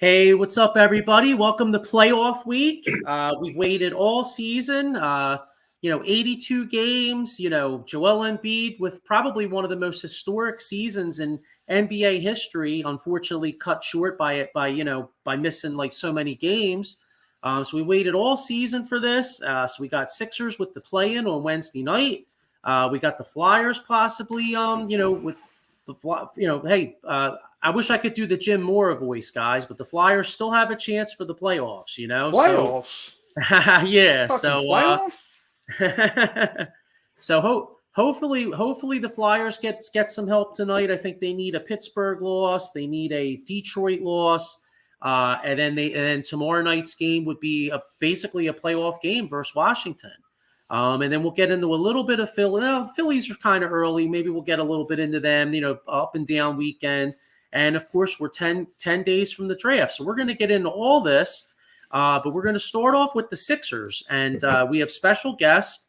Hey, what's up, everybody? Welcome to playoff week. We've waited all season, 82 games, Joel Embiid with probably one of the most historic seasons in NBA history, unfortunately cut short by missing like so many games. So we waited all season for this. So we got Sixers with the play-in on Wednesday night. We got the Flyers possibly, with hey, I wish I could do the Jim Mora voice, guys, but the Flyers still have a chance for the playoffs, Playoffs? Yeah. Fucking So, playoffs? hopefully the Flyers get some help tonight. I think they need a Pittsburgh loss, they need a Detroit loss, and then tomorrow night's game would be basically a playoff game versus Washington. And then we'll get into a little bit of Philly. Phillies are kind of early. Maybe we'll get a little bit into them, up and down weekend. And, of course, we're 10 days from the draft. So we're going to get into all this. But we're going to start off with the Sixers. And we have special guest,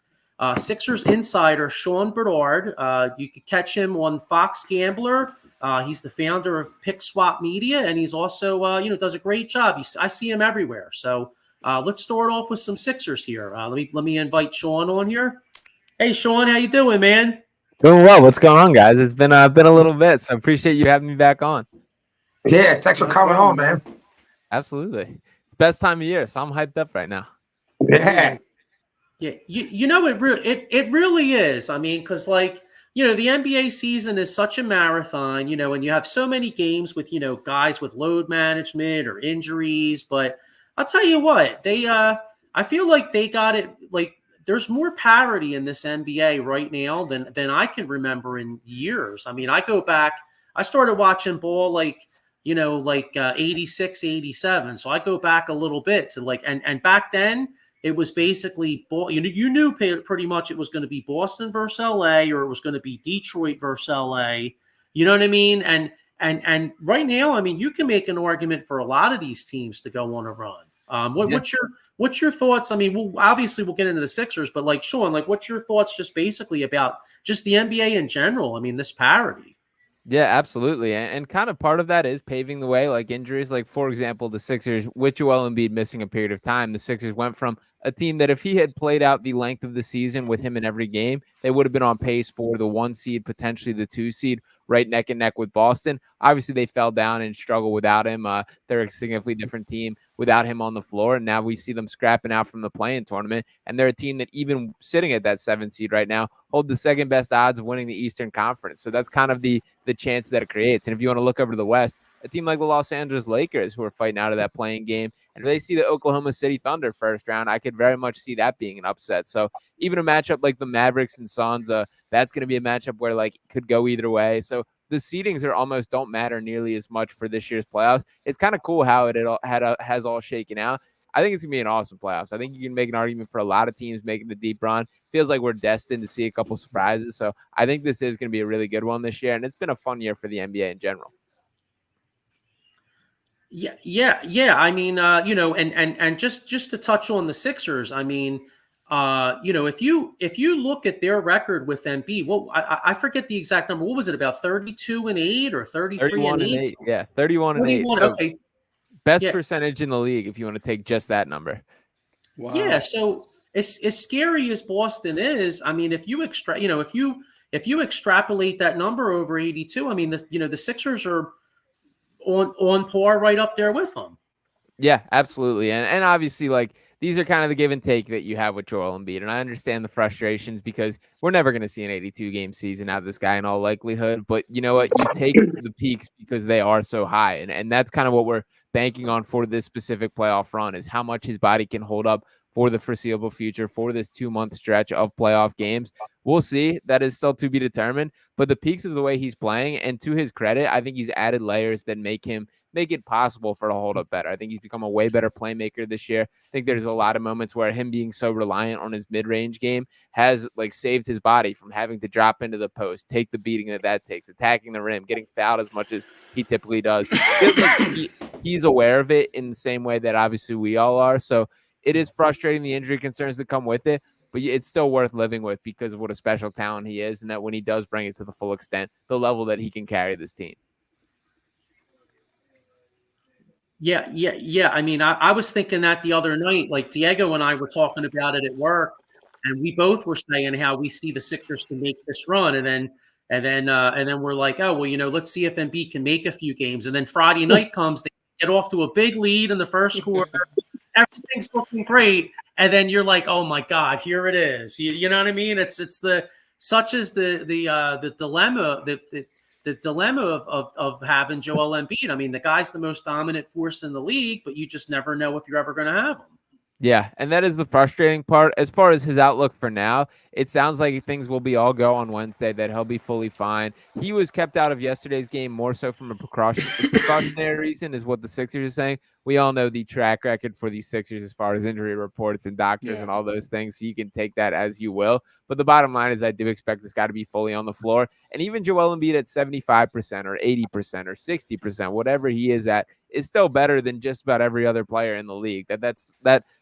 Sixers insider Sean Bernard. You could catch him on Fox Gambler. He's the founder of Pick Swap Media. And he's also, does a great job. I see him everywhere. So let's start off with some Sixers here. Let me invite Sean on here. Hey, Sean, how you doing, man? Doing well. What's going on, guys? It's been a little bit, so I appreciate you having me back on. Yeah, thanks for coming on, man. Absolutely. Best time of year, so I'm hyped up right now. Yeah. Yeah, it really is. I mean, because the NBA season is such a marathon, and you have so many games with, guys with load management or injuries. But I'll tell you what, I feel like they got it. Like there's more parity in this NBA right now than I can remember in years. I mean, I go back, I started watching ball 86, 87. So I go back a little bit to and back then it was basically, you knew pretty much it was going to be Boston versus LA or it was going to be Detroit versus LA. You know what I mean? And right now, I mean, you can make an argument for a lot of these teams to go on a run. What's your thoughts? I mean, we'll get into the Sixers, but Sean, what's your thoughts just basically about just the NBA in general? I mean, this parity. Yeah, absolutely. And kind of part of that is paving the way, like injuries. Like, for example, the Sixers, with Joel Embiid missing a period of time, the Sixers went from a team that if he had played out the length of the season with him in every game, they would have been on pace for the 1 seed, potentially the 2 seed, right neck and neck with Boston. Obviously, they fell down and struggled without him. They're a significantly different team without him on the floor. And now we see them scrapping out from the play-in tournament. And they're a team that even sitting at that 7 seed right now, hold the second best odds of winning the Eastern Conference. So that's kind of the chance that it creates. And if you want to look over to the West, a team like the Los Angeles Lakers, who are fighting out of that playing game, and if they see the Oklahoma City Thunder first round, I could very much see that being an upset. So even a matchup like the Mavericks and Suns, that's going to be a matchup where it could go either way. So the seedings don't matter nearly as much for this year's playoffs. It's kind of cool how has all shaken out. I think it's going to be an awesome playoffs. I think you can make an argument for a lot of teams making the deep run. Feels like we're destined to see a couple surprises. So I think this is going to be a really good one this year, and it's been a fun year for the NBA in general. Yeah. I mean, and just to touch on the Sixers, I mean, if you look at their record with Embiid, well, I forget the exact number. What was it, about 32-8 or 33-8? Yeah, 31-8. So okay. Best percentage in the league if you want to take just that number. Wow. Yeah, so as scary as Boston is, I mean, if you extrapolate that number over 82, I mean, the Sixers are on par right up there with them. Yeah, absolutely. And obviously, these are kind of the give and take that you have with Joel Embiid. And I understand the frustrations because we're never going to see an 82-game season out of this guy in all likelihood. But you know what? You take the peaks because they are so high. And that's kind of what we're banking on for this specific playoff run, is how much his body can hold up for the foreseeable future, for this 2-month stretch of playoff games. We'll see. That is still to be determined. But the peaks of the way he's playing, and to his credit, I think he's added layers that make it possible for to hold up better. I think he's become a way better playmaker this year. I think there's a lot of moments where him being so reliant on his mid-range game has saved his body from having to drop into the post, take the beating that takes, attacking the rim, getting fouled as much as he typically does. He's aware of it in the same way that obviously we all are. So it is frustrating, the injury concerns that come with it, but it's still worth living with because of what a special talent he is, and that when he does bring it to the full extent, the level that he can carry this team. Yeah. I mean, I was thinking that the other night, like Diego and I were talking about it at work, and we both were saying how we see the Sixers can make this run, and then we're like, oh well, let's see if Embiid can make a few games, and then Friday night comes, they get off to a big lead in the first quarter, everything's looking great, and then you're like, oh my God, here it is. You know what I mean? It's the such as the dilemma the dilemma of having Joel Embiid. I mean, the guy's the most dominant force in the league, but you just never know if you're ever going to have him. Yeah, and that is the frustrating part. As far as his outlook for now, it sounds like things will be all go on Wednesday, that he'll be fully fine. He was kept out of yesterday's game more so from a precautionary reason, is what the Sixers are saying. We all know the track record for these Sixers as far as injury reports and doctors and all those things, so you can take that as you will. But the bottom line is I do expect this guy to be fully on the floor. And even Joel Embiid at 75% or 80% or 60%, whatever he is at, is still better than just about every other player in the league. That's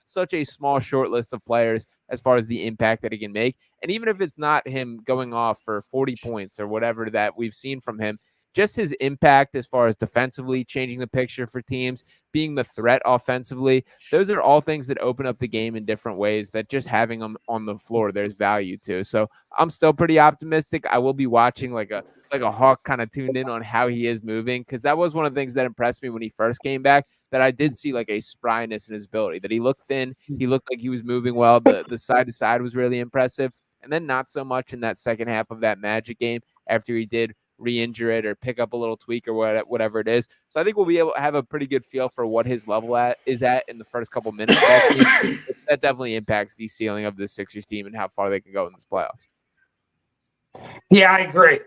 such a small short list of players as far as the impact that he can make. And even if it's not him going off for 40 points or whatever that we've seen from him, just his impact as far as defensively changing the picture for teams, being the threat offensively, those are all things that open up the game in different ways that just having them on the floor, there's value to. So I'm still pretty optimistic. I will be watching like a hawk, kind of tuned in on how he is moving, because that was one of the things that impressed me when he first came back, that I did see like a spryness in his ability, that he looked thin, he looked like he was moving well, the side to side was really impressive, and then not so much in that second half of that Magic game after he did re-injure it or pick up a little tweak or whatever it is. So I think we'll be able to have a pretty good feel for what his level is at in the first couple minutes of that game. That definitely impacts the ceiling of the Sixers team and how far they can go in this playoffs. Yeah, I agree.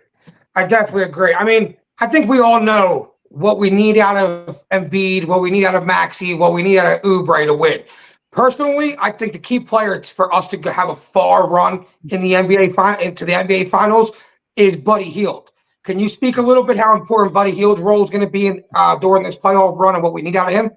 I definitely agree. I mean, I think we all know what we need out of Embiid, what we need out of Maxey, what we need out of Oubre to win. Personally, I think the key player for us to have a far run in the into the NBA Finals is Buddy Hield. Can you speak a little bit how important Buddy Hield's role is going to be in during this playoff run and what we need out of him?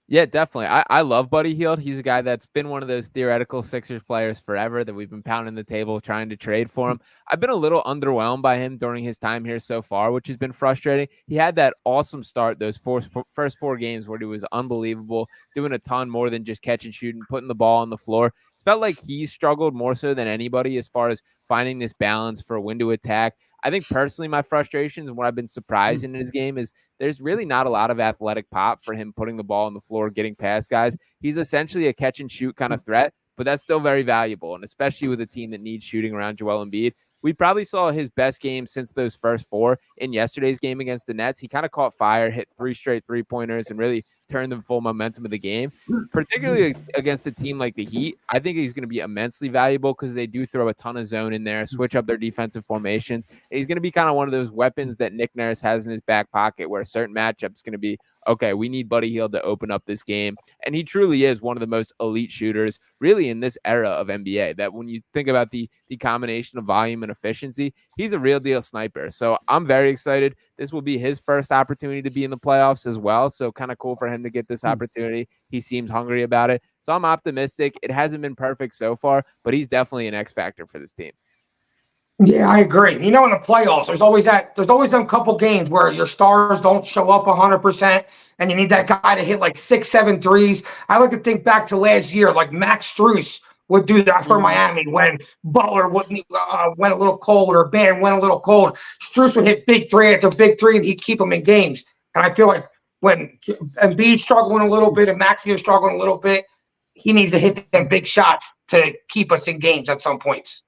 Yeah, definitely. I love Buddy Hield. He's a guy that's been one of those theoretical Sixers players forever that we've been pounding the table trying to trade for him. I've been a little underwhelmed by him during his time here so far, which has been frustrating. He had that awesome start, those first 4 games where he was unbelievable, doing a ton more than just catch and shoot and putting the ball on the floor. It felt like he struggled more so than anybody as far as finding this balance for when to attack. I think personally my frustrations and what I've been surprised in his game is there's really not a lot of athletic pop for him putting the ball on the floor, getting past guys. He's essentially a catch and shoot kind of threat, but that's still very valuable. And especially with a team that needs shooting around Joel Embiid, we probably saw his best game since those first 4 in yesterday's game against the Nets. He kind of caught fire, hit 3 straight 3-pointers, and really turned the full momentum of the game, particularly against a team like the Heat. I think he's going to be immensely valuable because they do throw a ton of zone in there, switch up their defensive formations. And he's going to be kind of one of those weapons that Nick Nurse has in his back pocket where a certain matchup is going to be, okay, we need Buddy Hield to open up this game. And he truly is one of the most elite shooters really in this era of NBA, that when you think about the combination of volume and efficiency, he's a real deal sniper. So I'm very excited. This will be his first opportunity to be in the playoffs as well. So kind of cool for him to get this opportunity. He seems hungry about it. So I'm optimistic. It hasn't been perfect so far, but he's definitely an X factor for this team. Yeah, I agree. In the playoffs, there's always them couple games where your stars don't show up 100%, and you need that guy to hit like 6, 7 threes. I like to think back to last year, like Max Strus would do that for Miami when Butler went a little cold or Bam went a little cold. Strus would hit big 3 after big 3, and he'd keep them in games. And I feel like when Embiid's struggling a little bit and Maxey is struggling a little bit, he needs to hit them big shots to keep us in games at some points.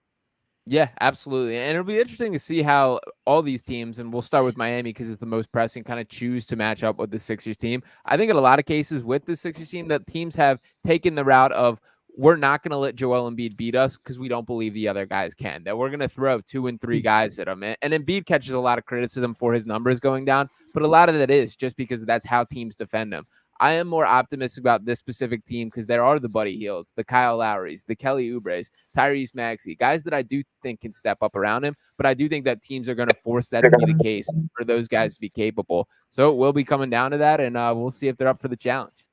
Yeah, absolutely. And it'll be interesting to see how all these teams, and we'll start with Miami because it's the most pressing, kind of choose to match up with the Sixers team. I think in a lot of cases with the Sixers team that teams have taken the route of, we're not going to let Joel Embiid beat us because we don't believe the other guys can, that we're going to throw 2 and 3 guys at him. And Embiid catches a lot of criticism for his numbers going down, but a lot of that is just because that's how teams defend him. I am more optimistic about this specific team because there are the Buddy Hields, the Kyle Lowrys, the Kelly Oubres, Tyrese Maxey, guys that I do think can step up around him, but I do think that teams are going to force that to be the case for those guys to be capable. So we'll be coming down to that, and we'll see if they're up for the challenge.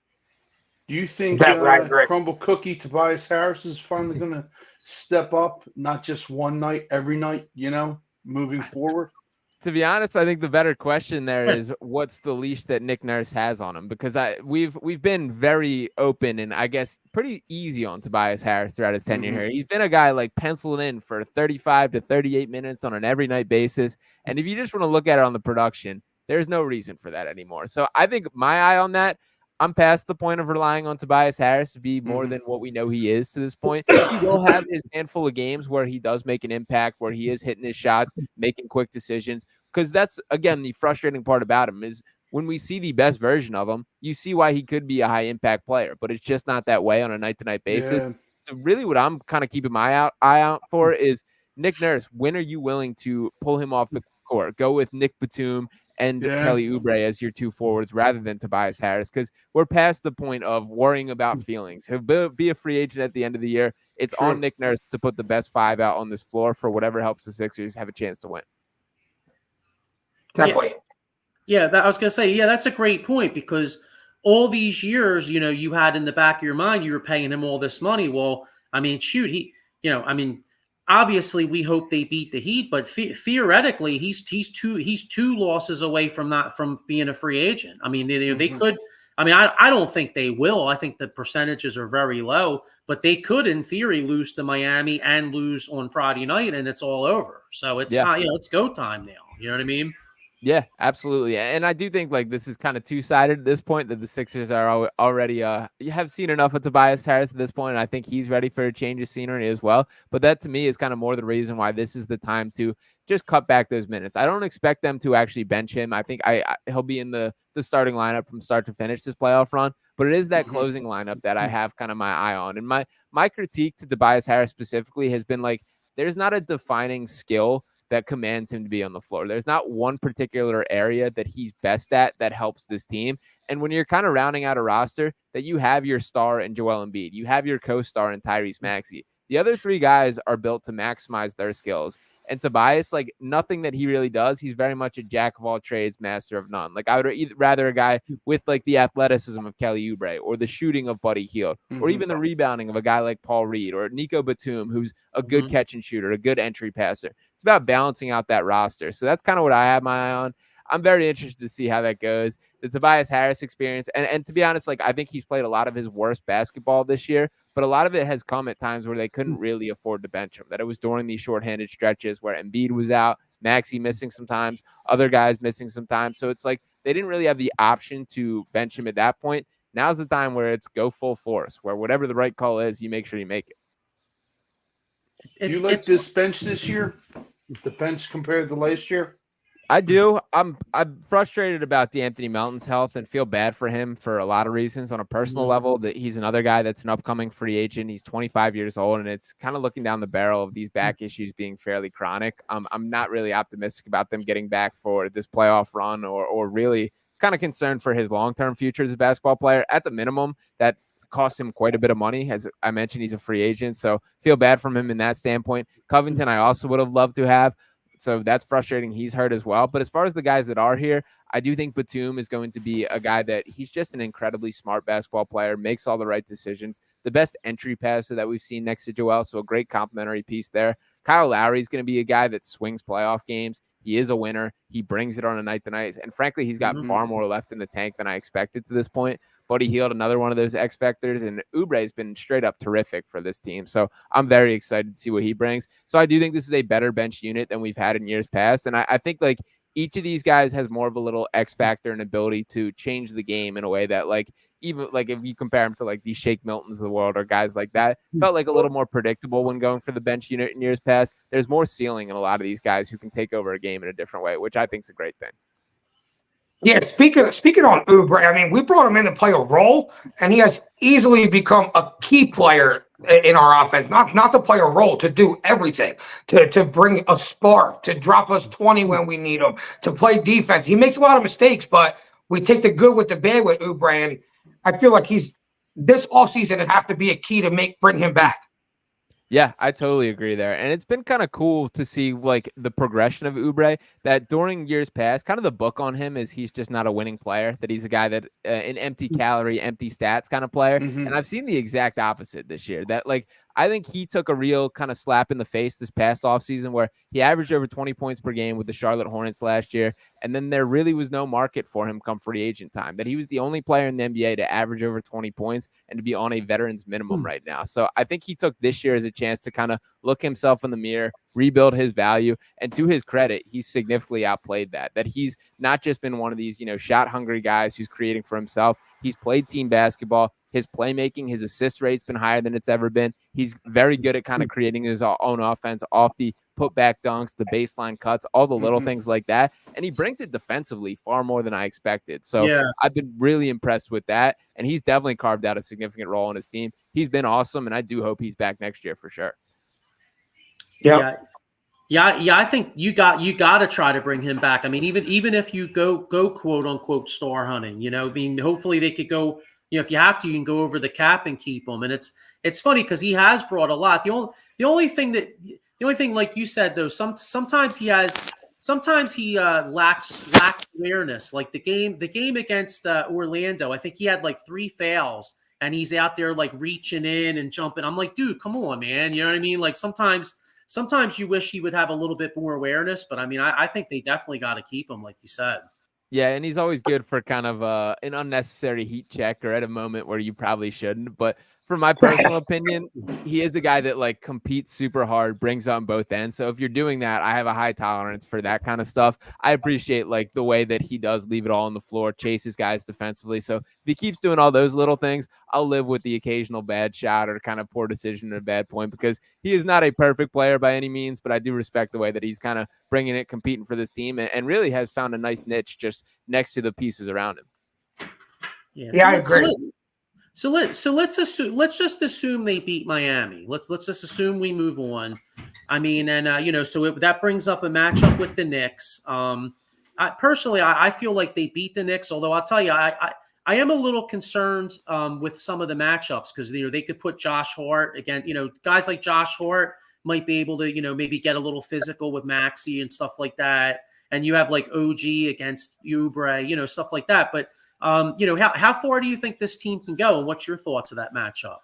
Do you think Right. Crumble Cookie Tobias Harris is finally going to step up, not just one night, every night, moving forward? To be honest, I think the better question there is what's the leash that Nick Nurse has on him? Because we've been very open and I guess pretty easy on Tobias Harris throughout his tenure here. He's been a guy like penciled in for 35 to 38 minutes on an every night basis. And if you just want to look at it on the production, there's no reason for that anymore. So I think my eye on that, I'm past the point of relying on Tobias Harris to be more than what we know he is to this point. He will have his handful of games where he does make an impact, where he is hitting his shots, making quick decisions. Because that's, again, the frustrating part about him is when we see the best version of him, you see why he could be a high-impact player. But it's just not that way on a night-to-night basis. Yeah. So really what I'm kind of keeping my eye out for is Nick Nurse. When are you willing to pull him off the court? Go with Nick Batum and Kelly Oubre as your two forwards rather than Tobias Harris, because we're past the point of worrying about feelings. He'll be a free agent at the end of the year. It's on Nick Nurse to put the best five out on this floor for whatever helps the Sixers have a chance to win. Definitely. Yeah, I was going to say, yeah, that's a great point because all these years, you had in the back of your mind, you were paying him all this money. Well, I mean, shoot, obviously we hope they beat the Heat, but theoretically he's two losses away from being a free agent. I mean, they could. I mean, I don't think they will. I think the percentages are very low, but they could, in theory, lose to Miami and lose on Friday night, and it's all over. So it's not, it's go time now. You know what I mean? Yeah, absolutely. And I do think like this is kind of two-sided at this point, that the Sixers are already you have seen enough of Tobias Harris at this point, and I think he's ready for a change of scenery as well. But that to me is kind of more the reason why this is the time to just cut back those minutes. I don't expect them to actually bench him. I think he'll be in the starting lineup from start to finish this playoff run, but it is that closing lineup that I have kind of my eye on. And my critique to Tobias Harris specifically has been like, there's not a defining skill that commands him to be on the floor. There's not one particular area that he's best at that helps this team. And when you're kind of rounding out a roster, that you have your star in Joel Embiid, you have your co-star in Tyrese Maxey. The other three guys are built to maximize their skills. And Tobias, like nothing that he really does, he's very much a jack of all trades, master of none. Like I would rather a guy with like the athleticism of Kelly Oubre or the shooting of Buddy Hield or even the rebounding of a guy like Paul Reed or Nico Batum, who's a good catch and shooter, a good entry passer. It's about balancing out that roster. So that's kind of what I have my eye on. I'm very interested to see how that goes. The Tobias Harris experience. And to be honest, like I think he's played a lot of his worst basketball this year, but a lot of it has come at times where they couldn't really afford to bench him. That it was during these shorthanded stretches where Embiid was out, Maxey missing sometimes, other guys missing sometimes. So it's like they didn't really have the option to bench him at that point. Now's the time where it's go full force, where whatever the right call is, you make sure you make it. Do you like this bench this year? The bench compared to last year? I do. I'm frustrated about DeAnthony Melton's health and feel bad for him for a lot of reasons. On a personal level, that he's another guy that's an upcoming free agent. He's 25 years old, and it's kind of looking down the barrel of these back issues being fairly chronic. I'm not really optimistic about them getting back for this playoff run or really kind of concerned for his long-term future as a basketball player. At the minimum, that costs him quite a bit of money. As I mentioned, he's a free agent, so feel bad from him in that standpoint. Covington, I also would have loved to have. So that's frustrating. He's hurt as well. But as far as the guys that are here, I do think Batum is going to be a guy that he's just an incredibly smart basketball player, makes all the right decisions, the best entry passer that we've seen next to Joel. So a great complimentary piece there. Kyle Lowry is going to be a guy that swings playoff games. He is a winner. He brings it on a night to night. And frankly, he's got far more left in the tank than I expected to this point. Buddy Hield, another one of those X factors, and Oubre has been straight up terrific for this team. So I'm very excited to see what he brings. So I do think this is a better bench unit than we've had in years past. And I think like each of these guys has more of a little X factor and ability to change the game in a way that like, even like if you compare them to like these Shake Miltons of the world or guys like that, felt like a little more predictable when going for the bench unit in years past. There's more ceiling in a lot of these guys who can take over a game in a different way, which I think is a great thing. Yeah, speaking on Oubre, I mean, we brought him in to play a role, and he has easily become a key player in our offense. Not to play a role, to do everything, to bring a spark, to drop us 20 when we need him, to play defense. He makes a lot of mistakes, but we take the good with the bad with Oubre, and I feel like this offseason, it has to be a key to bring him back. Yeah, I totally agree there. And it's been kind of cool to see like the progression of Oubre, that during years past, kind of the book on him is he's just not a winning player, that he's a guy that an empty calorie, empty stats kind of player. And I've seen the exact opposite this year, that like I think he took a real kind of slap in the face this past offseason where he averaged over 20 points per game with the Charlotte Hornets last year. And then there really was no market for him come free agent time, that he was the only player in the NBA to average over 20 points and to be on a veteran's minimum right now. So I think he took this year as a chance to kind of look himself in the mirror, rebuild his value. And to his credit, he's significantly outplayed that he's not just been one of these, shot hungry guys who's creating for himself. He's played team basketball. His playmaking, his assist rate's been higher than it's ever been. He's very good at kind of creating his own offense off the putback dunks, the baseline cuts, all the little things like that. And he brings it defensively far more than I expected. So I've been really impressed with that. And he's definitely carved out a significant role on his team. He's been awesome. And I do hope he's back next year for sure. Yeah. I think you got to try to bring him back. I mean, even if you go quote unquote star hunting, I mean, hopefully they could go, if you have to, you can go over the cap and keep him. And it's funny because he has brought a lot. The only thing, like you said, though, sometimes he lacks awareness. Like the game against Orlando, I think he had like 3 fouls and he's out there like reaching in and jumping. I'm like, dude, come on, man. You know what I mean? Like sometimes you wish he would have a little bit more awareness, but I mean, I think they definitely got to keep him, like you said. Yeah, and he's always good for kind of an unnecessary heat check or at a moment where you probably shouldn't. But from my personal opinion, he is a guy that like competes super hard, brings on both ends. So if you're doing that, I have a high tolerance for that kind of stuff. I appreciate like the way that he does leave it all on the floor, chases guys defensively. So if he keeps doing all those little things, I'll live with the occasional bad shot or kind of poor decision at a bad point, because he is not a perfect player by any means, but I do respect the way that he's kind of bringing it, competing for this team, and really has found a nice niche just next to the pieces around him. Yeah, I agree. So let's just assume they beat Miami. Let's just assume we move on. I mean, and that brings up a matchup with the Knicks. I feel like they beat the Knicks, although I'll tell you, I am a little concerned with some of the matchups because they could put Josh Hart again. Guys like Josh Hart might be able to maybe get a little physical with Maxey and stuff like that. And you have like OG against Oubre, stuff like that. But how far do you think this team can go? And what's your thoughts of that matchup?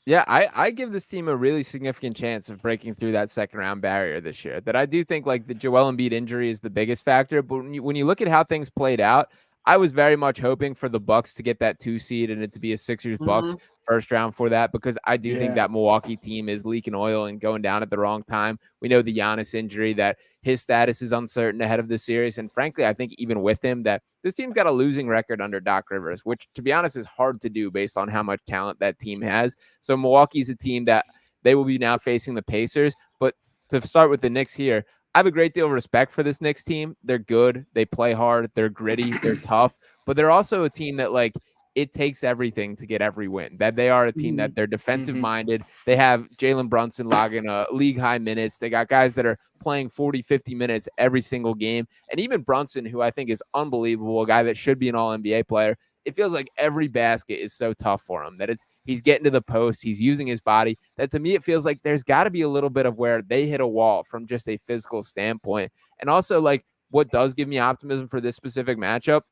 Yeah, I give this team a really significant chance of breaking through that second round barrier this year. That I do think like the Joel Embiid injury is the biggest factor. But when you look at how things played out, I was very much hoping for the Bucks to get that 2 seed and it to be a Sixers Bucks first round for that, because I do think that Milwaukee team is leaking oil and going down at the wrong time. We know the Giannis injury, that his status is uncertain ahead of the series. And frankly, I think even with him, that this team's got a losing record under Doc Rivers, which to be honest is hard to do based on how much talent that team has. So Milwaukee's a team that they will be now facing the Pacers. But to start with the Knicks here, I have a great deal of respect for this Knicks team. They're good. They play hard. They're gritty. They're tough. But they're also a team that, like, it takes everything to get every win. That they are a team that they're defensive-minded. They have Jalen Brunson logging league-high minutes. They got guys that are playing 40, 50 minutes every single game. And even Brunson, who I think is unbelievable, a guy that should be an all-NBA player, it feels like every basket is so tough for him that he's getting to the post, he's using his body, that to me it feels like there's got to be a little bit of where they hit a wall from just a physical standpoint. And also, like, what does give me optimism for this specific matchup,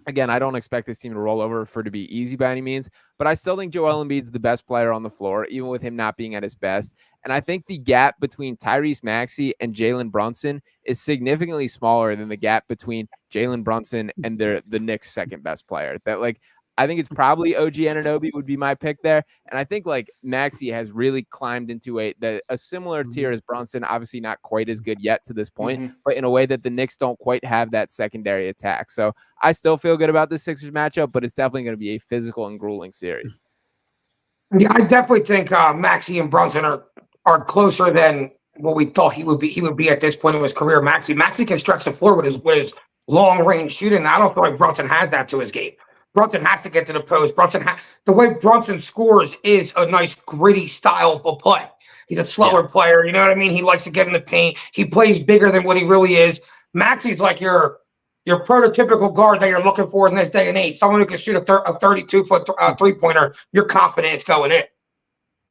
again, I don't expect this team to roll over for it to be easy by any means, but I still think Joel Embiid's the best player on the floor, even with him not being at his best. And I think the gap between Tyrese Maxey and Jalen Brunson is significantly smaller than the gap between Jalen Brunson and the Knicks' second best player. That, like, I think it's probably OG Anunoby would be my pick there. And I think like Maxey has really climbed into a similar tier as Brunson, obviously not quite as good yet to this point, but in a way that the Knicks don't quite have that secondary attack. So I still feel good about the Sixers matchup, but it's definitely going to be a physical and grueling series. Yeah, I definitely think Maxey and Brunson are closer than what we thought he would be. He would be at this point in his career. Maxey can stretch the floor with his long range shooting. I don't feel like Brunson has that to his game. Brunson has to get to the post. The way Brunson scores is a nice gritty style of play. He's a slower player. You know what I mean? He likes to get in the paint. He plays bigger than what he really is. Maxey's like your prototypical guard that you're looking for in this day and age. Someone who can shoot a 32-foot three-pointer. You're confident it's going in.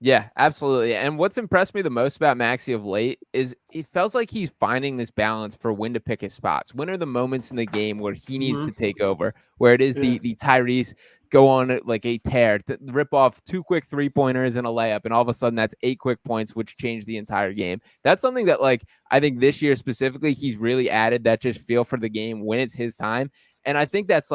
Yeah, absolutely. And what's impressed me the most about Maxey of late is it feels like he's finding this balance for when to pick his spots. When are the moments in the game where he needs to take over, where it is Yeah. the Tyrese go on like a tear, to rip off 2 quick 3-pointers and a layup, and all of a sudden that's 8 quick points, which changed the entire game. That's something that, like, I think this year specifically, he's really added that just feel for the game when it's his time. And I think that's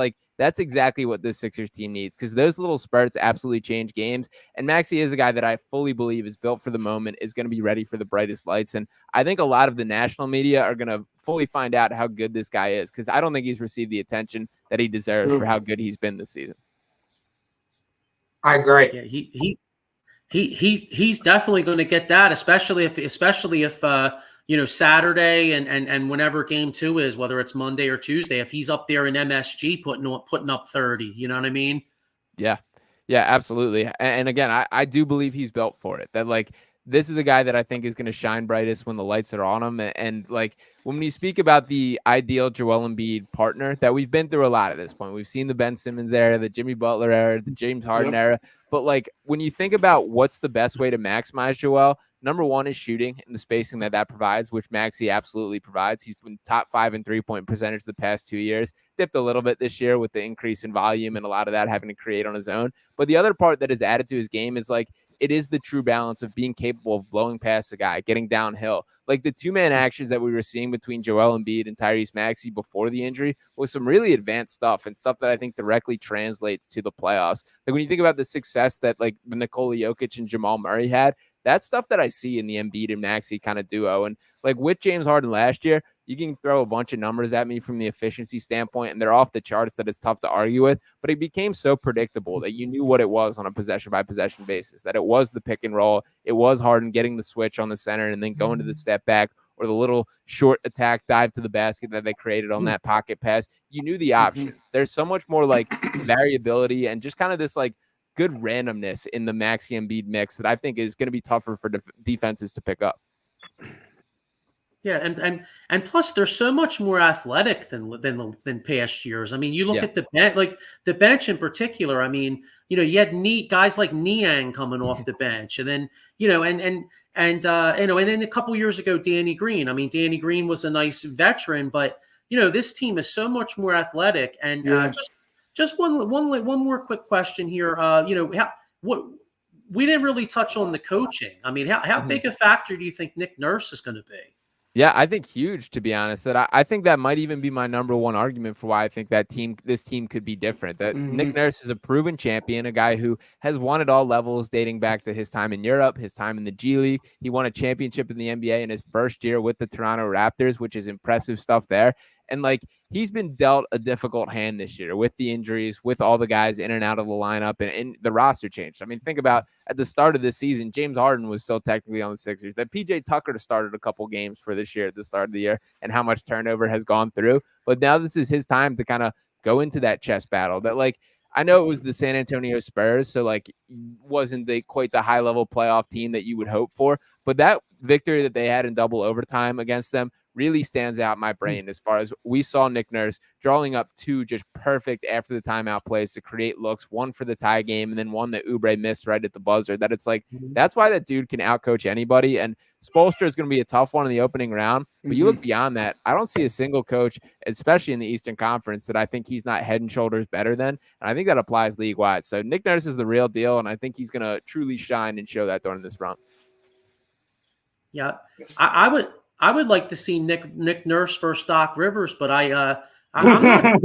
exactly what this Sixers team needs, because those little spurts absolutely change games. And Maxey is a guy that I fully believe is built for the moment, is going to be ready for the brightest lights. And I think a lot of the national media are going to fully find out how good this guy is, because I don't think he's received the attention that he deserves for how good he's been this season. I agree. Yeah, he's definitely going to get that, especially if Saturday and whenever game 2 is, whether it's Monday or Tuesday, if he's up there in MSG putting up 30, you know what I mean? Yeah. Yeah, absolutely. And again, I do believe he's built for it. That, like, this is a guy that I think is going to shine brightest when the lights are on him. And like, when we speak about the ideal Joel Embiid partner, that we've been through a lot at this point. We've seen the Ben Simmons era, the Jimmy Butler era, the James Harden era. But like, when you think about what's the best way to maximize Joel, number one is shooting and the spacing that provides, which Maxey absolutely provides. He's been top 5 in 3-point percentage the past 2 years. Dipped a little bit this year with the increase in volume and a lot of that having to create on his own. But the other part that is added to his game is, like, it is the true balance of being capable of blowing past a guy, getting downhill. Like, the 2-man actions that we were seeing between Joel Embiid and Tyrese Maxey before the injury was some really advanced stuff, and stuff that I think directly translates to the playoffs. Like, when you think about the success that, like, Nikola Jokic and Jamal Murray had, that's stuff that I see in the Embiid and Maxey kind of duo. And like, with James Harden last year, you can throw a bunch of numbers at me from the efficiency standpoint, and they're off the charts that it's tough to argue with, but it became so predictable that you knew what it was on a possession by possession basis, that it was the pick and roll. It was Harden getting the switch on the center and then going to the step back, or the little short attack dive to the basket that they created on that pocket pass. You knew the options. There's so much more like variability and just kind of this like good randomness in the Maxey Embiid mix that I think is going to be tougher for defenses to pick up. Yeah, and plus they're so much more athletic than past years. I mean, you look at the bench, like the bench in particular. I mean, you had guys like Niang coming off the bench, and then and then a couple years ago, Danny Green. I mean, Danny Green was a nice veteran, but this team is so much more athletic. And just one more quick question here. We didn't really touch on the coaching. I mean, how big a factor do you think Nick Nurse is going to be? Yeah, I think huge, to be honest. That I think that might even be my number one argument for why I think this team could be different. That Nick Nurse is a proven champion, a guy who has won at all levels, dating back to his time in Europe, his time in the G League. He won a championship in the NBA in his first year with the Toronto Raptors, which is impressive stuff there. And like, he's been dealt a difficult hand this year with the injuries, with all the guys in and out of the lineup, and the roster changed. I mean, think about at the start of this season, James Harden was still technically on the Sixers. That PJ Tucker started a couple games for this year at the start of the year, and how much turnover has gone through. But now this is his time to kind of go into that chess battle. That, like, I know it was the San Antonio Spurs, so like wasn't quite the high level playoff team that you would hope for, but that victory that they had in double overtime against them really stands out in my brain, as far as we saw Nick Nurse drawing up 2 just perfect after the timeout plays to create looks, one for the tie game and then one that Oubre missed right at the buzzer. That it's like, that's why that dude can outcoach anybody. And Spoelstra is going to be a tough one in the opening round, but you look beyond that, I don't see a single coach, especially in the Eastern Conference, that I think he's not head and shoulders better than. And I think that applies league wide. So Nick Nurse is the real deal, and I think he's going to truly shine and show that during this run. Yeah, I would like to see Nick Nurse versus Doc Rivers, but I'm not.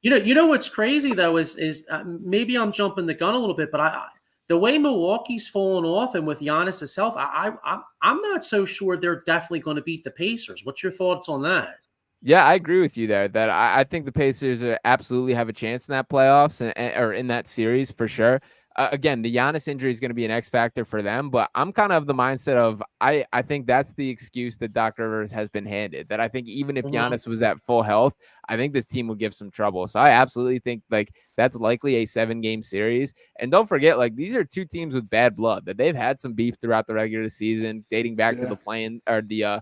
What's crazy though is maybe I'm jumping the gun a little bit, but the way Milwaukee's fallen off, and with Giannis's health, I'm not so sure they're definitely going to beat the Pacers. What's your thoughts on that? Yeah, I agree with you there. That I think the Pacers absolutely have a chance in that playoffs or in that series for sure. Again, the Giannis injury is going to be an X factor for them, but I'm kind of the mindset of I think that's the excuse that Doc Rivers has been handed. That I think even if Giannis was at full health, I think this team will give some trouble. So I absolutely think like that's likely a 7-game series. And don't forget, like these are two teams with bad blood that they've had some beef throughout the regular season, dating back to the play-in or the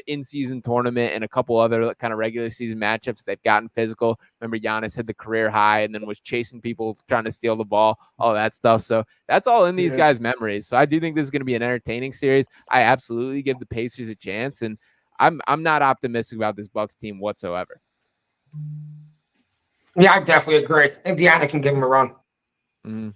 in-season tournament and a couple other kind of regular season matchups. They've gotten physical. Remember, Giannis had the career high and then was chasing people trying to steal the ball, all that stuff. So that's all in these guys' memories. So I do think this is going to be an entertaining series. I absolutely give the Pacers a chance, and I'm not optimistic about this Bucks team whatsoever. Yeah, I definitely agree. Indiana can give him a run. Mm-hmm.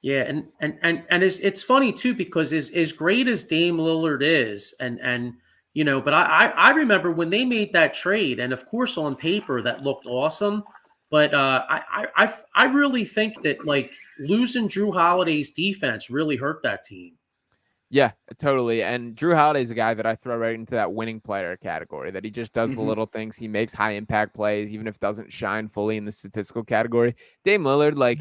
Yeah, and it's funny too because as great as Dame Lillard is, and you know, but I remember when they made that trade, and of course on paper that looked awesome, but I really think that like losing Drew Holiday's defense really hurt that team. Yeah, totally. And Drew Holiday's a guy that I throw right into that winning player category, that he just does the little things. He makes high impact plays, even if it doesn't shine fully in the statistical category. Dame Lillard, like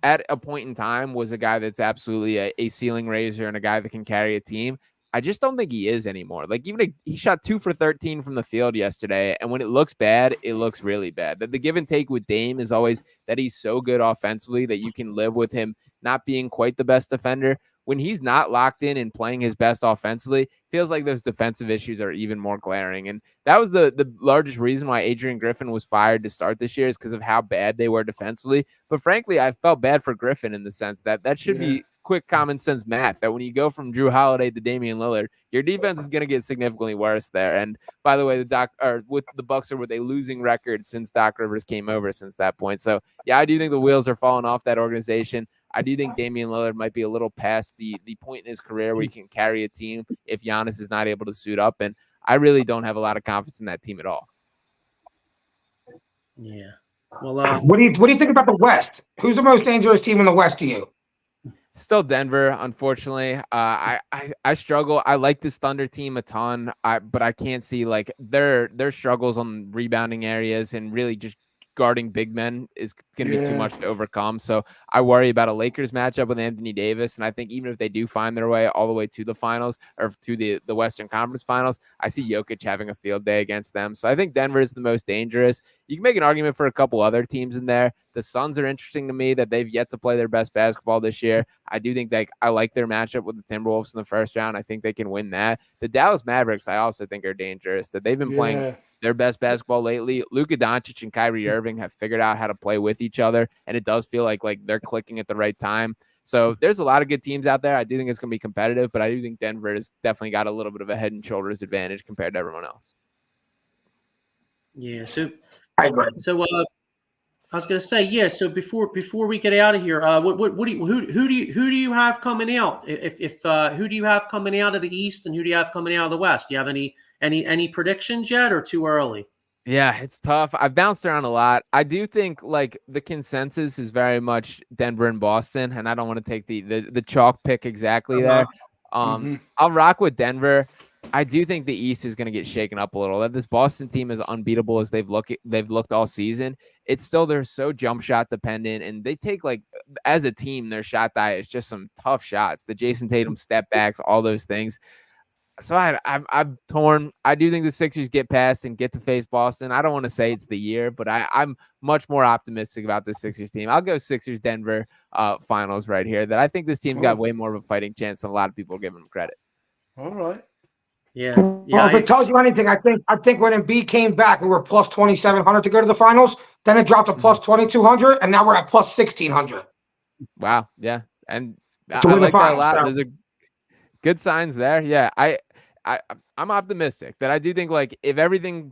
at a point in time, was a guy that's absolutely a ceiling raiser and a guy that can carry a team. I just don't think he is anymore. Like even he shot 2 for 13 from the field yesterday. And when it looks bad, it looks really bad. The give and take with Dame is always that he's so good offensively that you can live with him not being quite the best defender. When he's not locked in and playing his best offensively, feels like those defensive issues are even more glaring. And that was the largest reason why Adrian Griffin was fired to start this year, is because of how bad they were defensively. But frankly, I felt bad for Griffin in the sense that should be quick common sense math, that when you go from Drew Holiday to Damian Lillard, your defense is going to get significantly worse there. And by the way, with the Bucks are with a losing record since Doc Rivers came over since that point. So yeah, I do think the wheels are falling off that organization. I do think Damian Lillard might be a little past the point in his career where he can carry a team if Giannis is not able to suit up. And I really don't have a lot of confidence in that team at all. Yeah. Well, what do you think about the West? Who's the most dangerous team in the West to you? Still Denver, unfortunately. I struggle. I like this Thunder team a ton, but I can't see like their struggles on rebounding areas and really just guarding big men is going to be too much to overcome. So I worry about a Lakers matchup with Anthony Davis. And I think even if they do find their way all the way to the finals or to the Western Conference Finals, I see Jokic having a field day against them. So I think Denver is the most dangerous. You can make an argument for a couple other teams in there. The Suns are interesting to me that they've yet to play their best basketball this year. I do think I like their matchup with the Timberwolves in the first round. I think they can win that. The Dallas Mavericks, I also think are dangerous, that they've been playing their best basketball lately. Luka Doncic and Kyrie Irving have figured out how to play with each other, and it does feel like they're clicking at the right time. So there's a lot of good teams out there. I do think it's going to be competitive, but I do think Denver has definitely got a little bit of a head and shoulders advantage compared to everyone else. Yeah. So I was going to say, yeah. So before we get out of here, who do you have coming out? If who do you have coming out of the East, and who do you have coming out of the West? Do you have any predictions yet, or too early? Yeah, it's tough. I've bounced around a lot. I do think like the consensus is very much Denver and Boston, and I don't want to take the chalk pick exactly there. I'll rock with Denver. I do think the East is going to get shaken up a little. That this Boston team is unbeatable as they've looked all season. It's still, they're so jump shot dependent, and they take as a team, their shot diet is just some tough shots. The Jason Tatum step backs, all those things. So I'm torn. I do think the Sixers get past and get to face Boston. I don't want to say it's the year, but I'm much more optimistic about the Sixers team. I'll go Sixers Denver finals right here. That I think this team's got way more of a fighting chance than a lot of people are giving them credit. All right. Yeah. Well, if it tells you anything, I think when Embiid came back, we were plus 2,700 to go to the finals. Then it dropped to plus 2,200, and now we're at plus 1,600. Wow. Yeah, and I like that a lot. So. Those are good signs there. Yeah, I'm optimistic that I do think if everything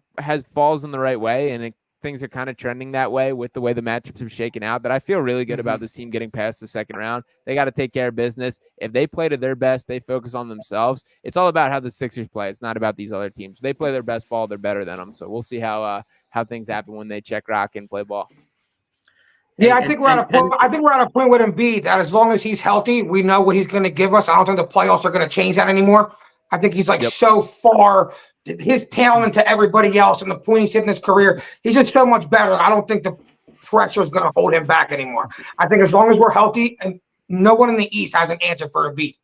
falls in the right way and things are kind of trending that way with the way the matchups have shaken out, that I feel really good about this team getting past the second round. They got to take care of business. If they play to their best, they focus on themselves. It's all about how the Sixers play. It's not about these other teams. If they play their best ball, they're better than them. So we'll see how things happen when they check rock and play ball. Yeah, I think we're at a point with Embiid that as long as he's healthy, we know what he's going to give us. I don't think the playoffs are going to change that anymore. I think he's so far, his talent to everybody else and the point he's hit in his career, he's just so much better. I don't think the pressure is going to hold him back anymore. I think as long as we're healthy, and no one in the East has an answer for Embiid.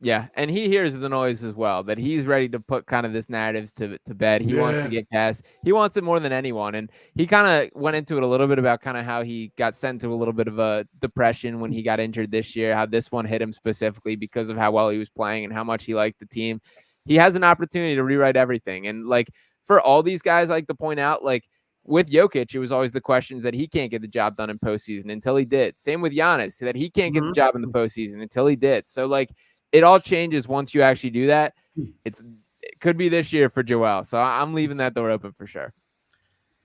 Yeah, and he hears the noise as well, that he's ready to put kind of this narratives to bed. He wants to get past. He wants it more than anyone. And he kind of went into it a little bit about kind of how he got sent to a little bit of a depression when he got injured this year, how this one hit him specifically because of how well he was playing and how much he liked the team. He has an opportunity to rewrite everything. And like for all these guys, I like to point out, like with Jokic, it was always the questions that he can't get the job done in postseason until he did. Same with Giannis, that he can't get the job in the postseason until he did. So like, it all changes once you actually do that. It could be this year for Joel. So I'm leaving that door open for sure.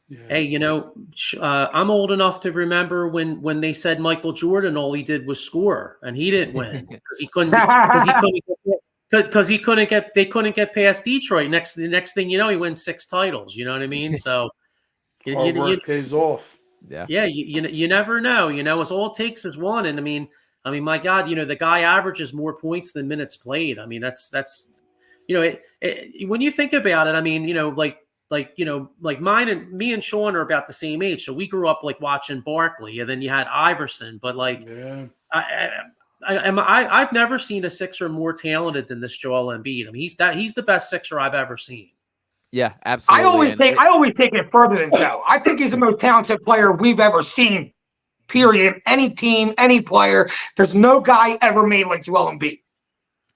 Yeah. Hey, you know, I'm old enough to remember when they said Michael Jordan, all he did was score and he didn't win because he couldn't they couldn't get past Detroit. The next thing you know, he wins 6 titles. You know what I mean? So Hard work pays off. Yeah. You never know. You know, it's all it takes is one. And I mean, my God, you know, the guy averages more points than minutes played. I mean, that's you know, when you think about it, I mean, you know, like me and Sean are about the same age, so we grew up like watching Barkley, and then you had Iverson. But like, I've never seen a Sixer more talented than this Joel Embiid. I mean, he's the best Sixer I've ever seen. Yeah, absolutely. I always take it further than Joe. I think he's the most talented player we've ever seen. Period. Any team, any player. There's no guy ever made like Joel Embiid.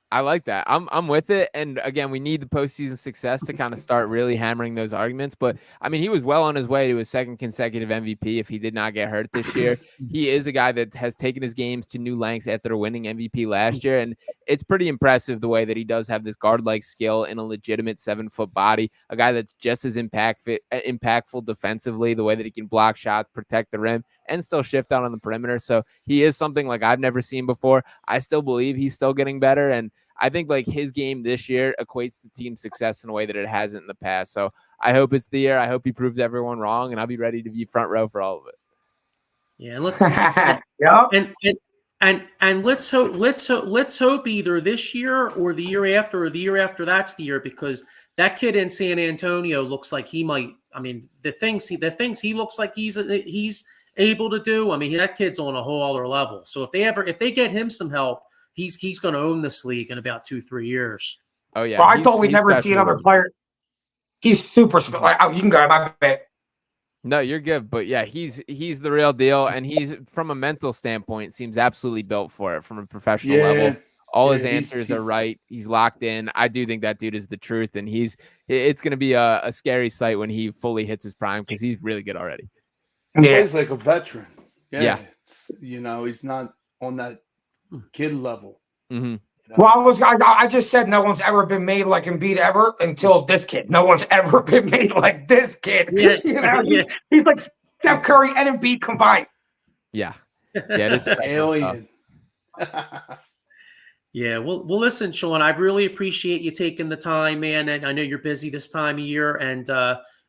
I like that. I'm with it. And again, we need the postseason success to kind of start really hammering those arguments. But I mean, he was well on his way to his 2nd consecutive MVP if he did not get hurt this year. He is a guy that has taken his games to new lengths after winning MVP last year. And it's pretty impressive the way that he does have this guard-like skill in a legitimate 7-foot body, a guy that's just as impactful defensively, the way that he can block shots, protect the rim, and still shift out on the perimeter. So he is something like I've never seen before. I still believe he's still getting better. And I think like his game this year equates to team success in a way that it hasn't in the past. So I hope it's the year. I hope he proves everyone wrong, and I'll be ready to be front row for all of it. Yeah, and let's yeah. and let's hope either this year or the year after or the year after that's the year, because that kid in San Antonio looks like he might. I mean, the things he looks like he's able to do. I mean, that kid's on a whole other level. So if they get him some help, he's going to own this league in about 2-3 years. Oh yeah, well, I thought we'd never see another player. He's super. You can go. My bad. No, you're good. But yeah, he's the real deal, and he's from a mental standpoint seems absolutely built for it from a professional level. All his answers are right. He's locked in. I do think that dude is the truth, and it's going to be a scary sight when he fully hits his prime because he's really good already. He plays like a veteran. Yeah. It's, you know, he's not on that kid level. Mm-hmm. You know? Well, I just said no one's ever been made like Embiid ever until this kid. No one's ever been made like this kid. Yeah. You know, he's like Steph Curry and Embiid combined. Yeah. Yeah, it is alien. Yeah, well, listen, Sean, I really appreciate you taking the time, man. And I know you're busy this time of year, and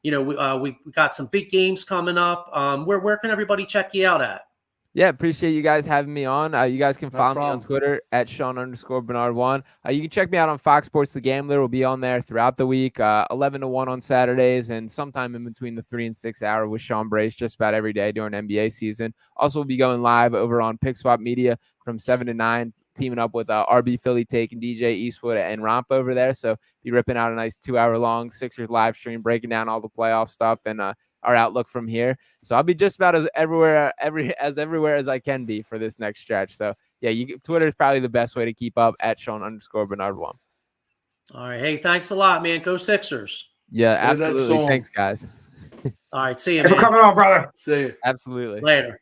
you know, we got some big games coming up. Where can everybody check you out at? Yeah, appreciate you guys having me on. You guys can follow me on Twitter at Sean_Bernard1. You can check me out on Fox Sports The Gambler. We'll be on there throughout the week, 11 to 1 on Saturdays, and sometime in between the 3 and 6 hour with Sean Brace just about every day during NBA season. Also, we'll be going live over on Pick Swap Media from 7 to 9, teaming up with RB Philly Take and DJ Eastwood and Romp over there. So be ripping out a nice 2-hour-long Sixers live stream, breaking down all the playoff stuff and our outlook from here. So I'll be just about as everywhere as I can be for this next stretch. So yeah, Twitter is probably the best way to keep up at Sean_Bernard1. All right. Hey, thanks a lot, man. Go Sixers. Yeah, absolutely. Thanks, guys. All right. See you, Thanks man. for coming on, brother. See you. Absolutely. Later.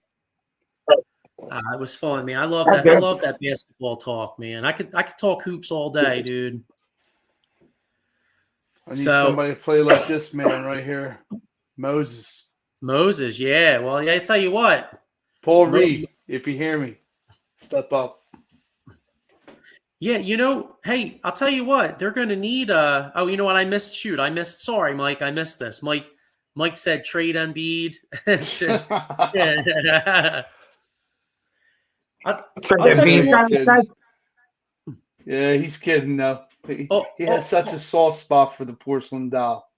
It was fun, man. I love that. I love that basketball talk, man. I could talk hoops all day, dude. I need somebody to play like this man right here. Moses, yeah. Well, I tell you what. Paul Reed, if you hear me, step up. Yeah, you know, hey, I'll tell you what. They're going to need oh, you know what? Sorry, Mike. I missed this. Mike said trade Embiid. Yeah, he's kidding though. He has such a soft spot for the porcelain doll.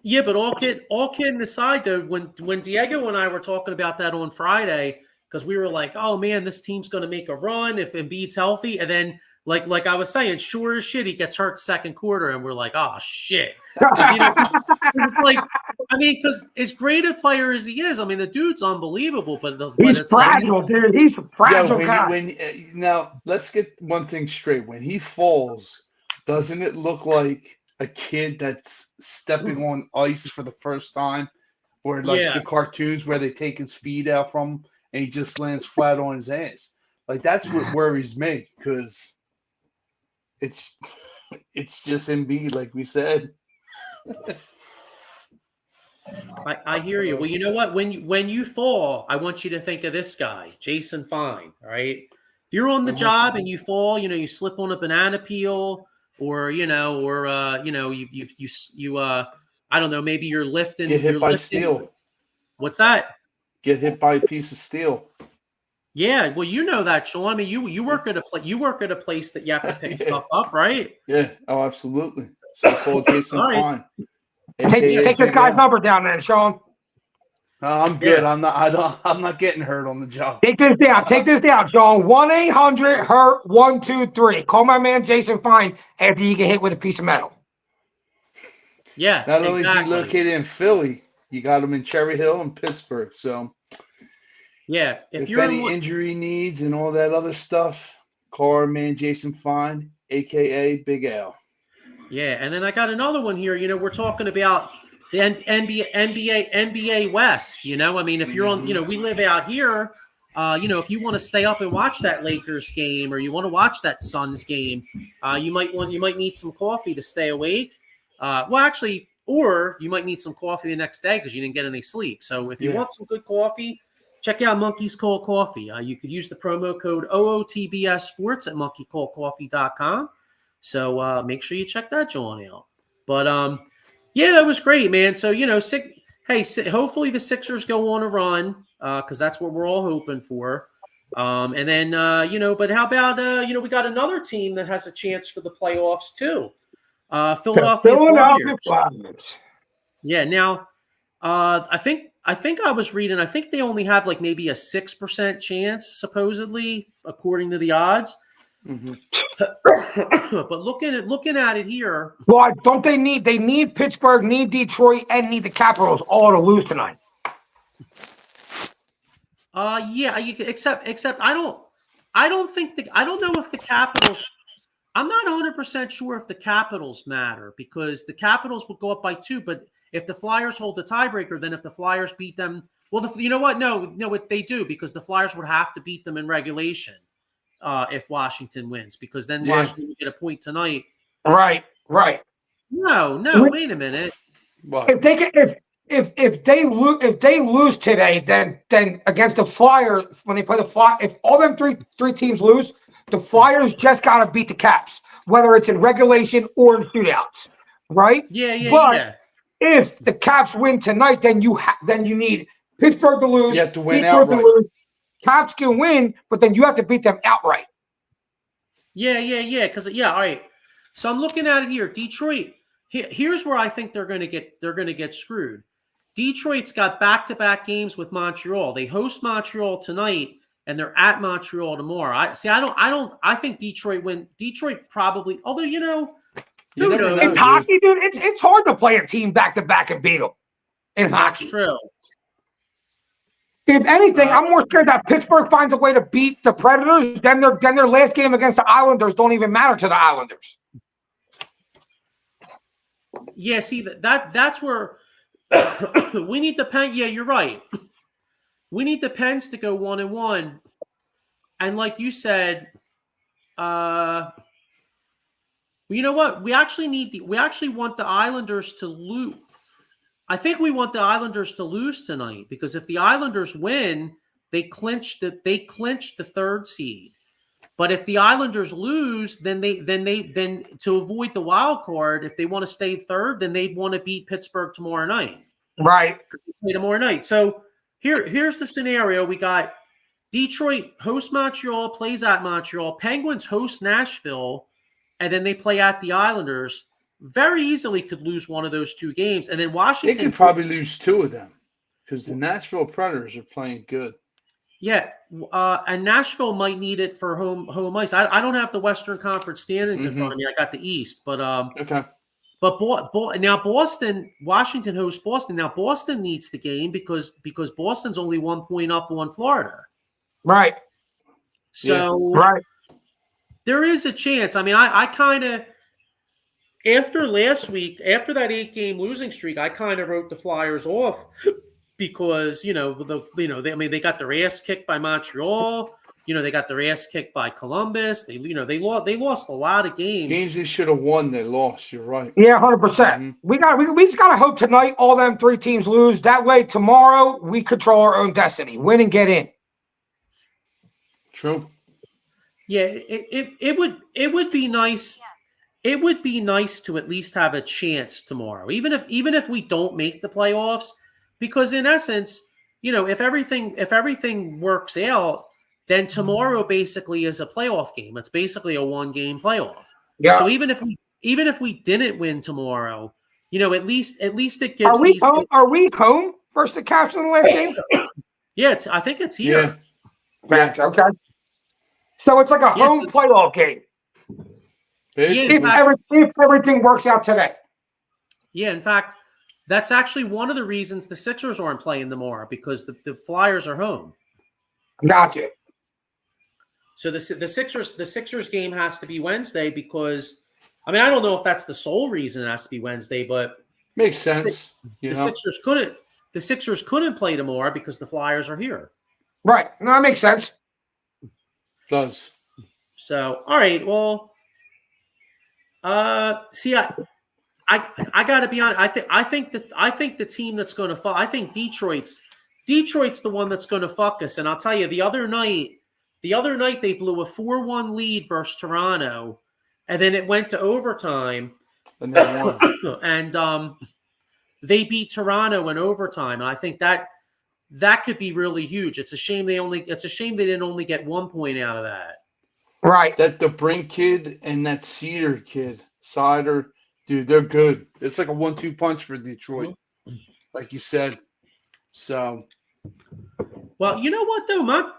Yeah, but all kidding aside, though, when Diego and I were talking about that on Friday, because we were like, oh man, this team's going to make a run if Embiid's healthy, and then like I was saying, sure as shit, he gets hurt second quarter, and we're like, oh shit. 'Cause, you know, it's like, I mean, because as great a player as he is, I mean, the dude's unbelievable, but He's it's like, fragile, dude. He's a fragile when, guy. Now let's get one thing straight. When he falls, doesn't it look like a kid that's stepping on ice for the first time, or like the cartoons where they take his feet out from him and he just lands flat on his ass? Like that's what worries me, because it's just Embiid, like we said. I hear you. Well, you know what? When you fall, I want you to think of this guy, Jason Fine. All right. If you're on the job and you fall, you know, you slip on a banana peel, or you know, you I don't know, maybe you're lifting. Get hit by steel. What's that? Get hit by a piece of steel. Yeah, well, you know that, Sean. I mean, you work at a place that you have to pick stuff up, right? Yeah. Oh, absolutely. So call Jason Fine. Take this guy's number down then, Sean. I'm good. I'm not getting hurt on the job. Take this down. Take this down, Sean. 1-800-HURT-123. Call my man Jason Fine after you get hit with a piece of metal. Yeah. Not only is he located in Philly, you got him in Cherry Hill and Pittsburgh. So yeah, if any injury needs and all that other stuff, call our man Jason Fine, aka Big Al. Yeah, and then I got another one here. You know, we're talking about the NBA West. You know, I mean, if you're on, you know, we live out here. You know, if you want to stay up and watch that Lakers game, or you want to watch that Suns game, you might need some coffee to stay awake. Well, actually, or you might need some coffee the next day because you didn't get any sleep. So if you want some good coffee, check out Monkey's Cold Coffee. You could use the promo code OOTBS Sports at monkeycoldcoffee.com. So make sure you check that John out. But yeah, that was great, man. So you know, hopefully the Sixers go on a run because that's what we're all hoping for. And then you know, but how about you know, we got another team that has a chance for the playoffs too. Philadelphia Flyers. Yeah. Now, I think I was reading. I think they only have like maybe a 6% chance, supposedly, according to the odds. Mm-hmm. But looking at it here, well, don't they need Pittsburgh, need Detroit, and need the Capitals all to lose tonight? Yeah, except I don't know if the Capitals. I'm not 100% sure if the Capitals matter, because the Capitals would go up by 2, but if the Flyers hold the tiebreaker, then if the Flyers beat them, well, you know what? No, they do, because the Flyers would have to beat them in regulation if Washington wins, because then Washington would get a point tonight. Right. No, wait a minute. What? If they lose today, then against the Flyers, when they play the Flyers, if all them three teams lose, the Flyers just got to beat the Caps, whether it's in regulation or in shootouts, right? Yeah. If the Caps win tonight, then you need Pittsburgh to lose. You have to win outright. Caps can win, but then you have to beat them outright. Yeah. Because all right. So I'm looking at it here. Detroit. Here's where I think they're going to get screwed. Detroit's got back-to-back games with Montreal. They host Montreal tonight, and they're at Montreal tomorrow. I think Detroit win. Detroit probably. Although you know, it's hockey, dude. It's hard to play a team back-to-back and beat them in hockey. That's true. If anything, I'm more scared that Pittsburgh finds a way to beat the Predators. Then their last game against the Islanders don't even matter to the Islanders. Yeah, see that's where we need the Pens. Yeah, you're right. We need the Pens to go 1-1, and like you said, you know what? We actually want the Islanders to lose. I think we want the Islanders to lose tonight, because if the Islanders win, they clinch the third seed. But if the Islanders lose, then to avoid the wild card, if they want to stay third, then they'd want to beat Pittsburgh tomorrow night. Right. Tomorrow night. So here's the scenario. We got Detroit hosts Montreal, plays at Montreal. Penguins host Nashville, and then they play at the Islanders. Very easily could lose one of those two games. And then Washington. They could probably lose 2 of them, because the Nashville Predators are playing good. Yeah, and Nashville might need it for home ice. I don't have the Western Conference standings in front of me. I got the East, but Okay. But now Boston, Washington hosts Boston. Now Boston needs the game because Boston's only 1 point up on Florida. Right. So Right. there is a chance. I mean, I kind of after last week, after that 8-game losing streak, I kind of wrote the Flyers off because they got their ass kicked by Montreal. They got their ass kicked by Columbus. They lost a lot of games. Games they should have won, they lost. You're right. Yeah, 100%. We just gotta hope tonight all them 3 teams lose. That way tomorrow we control our own destiny. Win and get in. True. Yeah, it would be nice. It would be nice to at least have a chance tomorrow, even if we don't make the playoffs, because in essence, if everything works out, then tomorrow basically is a playoff game. It's basically a 1-game playoff. Yeah. So even if we didn't win tomorrow, at least it gives. Are we home? Are we home versus the Caps in the last game? Yeah, I think it's here. Yeah. Okay. So it's like a home playoff game. If everything works out today. Yeah, in fact, that's actually one of the reasons the Sixers aren't playing tomorrow, because the Flyers are home. Gotcha. So the Sixers game has to be Wednesday because, I mean, I don't know if that's the sole reason it has to be Wednesday, but makes sense. The Sixers couldn't play tomorrow because the Flyers are here. Right. No, that makes sense. Does. So all right, well, see, I got to be honest. I think the team that's going to fall. I think Detroit's the one that's going to fuck us. And I'll tell you, the other night they blew a 4-1 lead versus Toronto, and then it went to overtime, and they won. and they beat Toronto in overtime. And I think that could be really huge. It's a shame they didn't only get 1 point out of that. Right. That the Brink kid and that Cider, dude, they're good. It's like a 1-2 punch for Detroit, like you said. So, well, you know what though,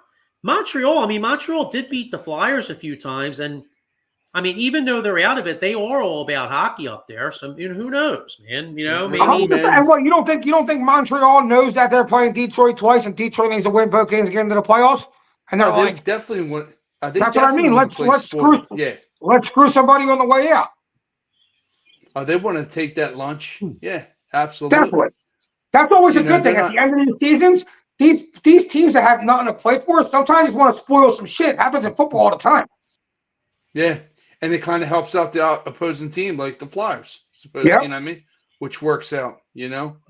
Montreal did beat the Flyers a few times, and I mean, even though they're out of it, they are all about hockey up there. So who knows, man? Maybe. And what, you don't think Montreal knows that they're playing Detroit twice, and Detroit needs to win both games to get into the playoffs? And they're they definitely want. That's what I mean. Let's screw somebody on the way out. They want to take that lunch. Yeah, absolutely. Definitely. That's always a good thing. At the end of the seasons, these teams that have nothing to play for sometimes just want to spoil some shit. It happens in football all the time. Yeah, and it kind of helps out the opposing team, like the Flyers. Yep. You know what I mean? Which works out, even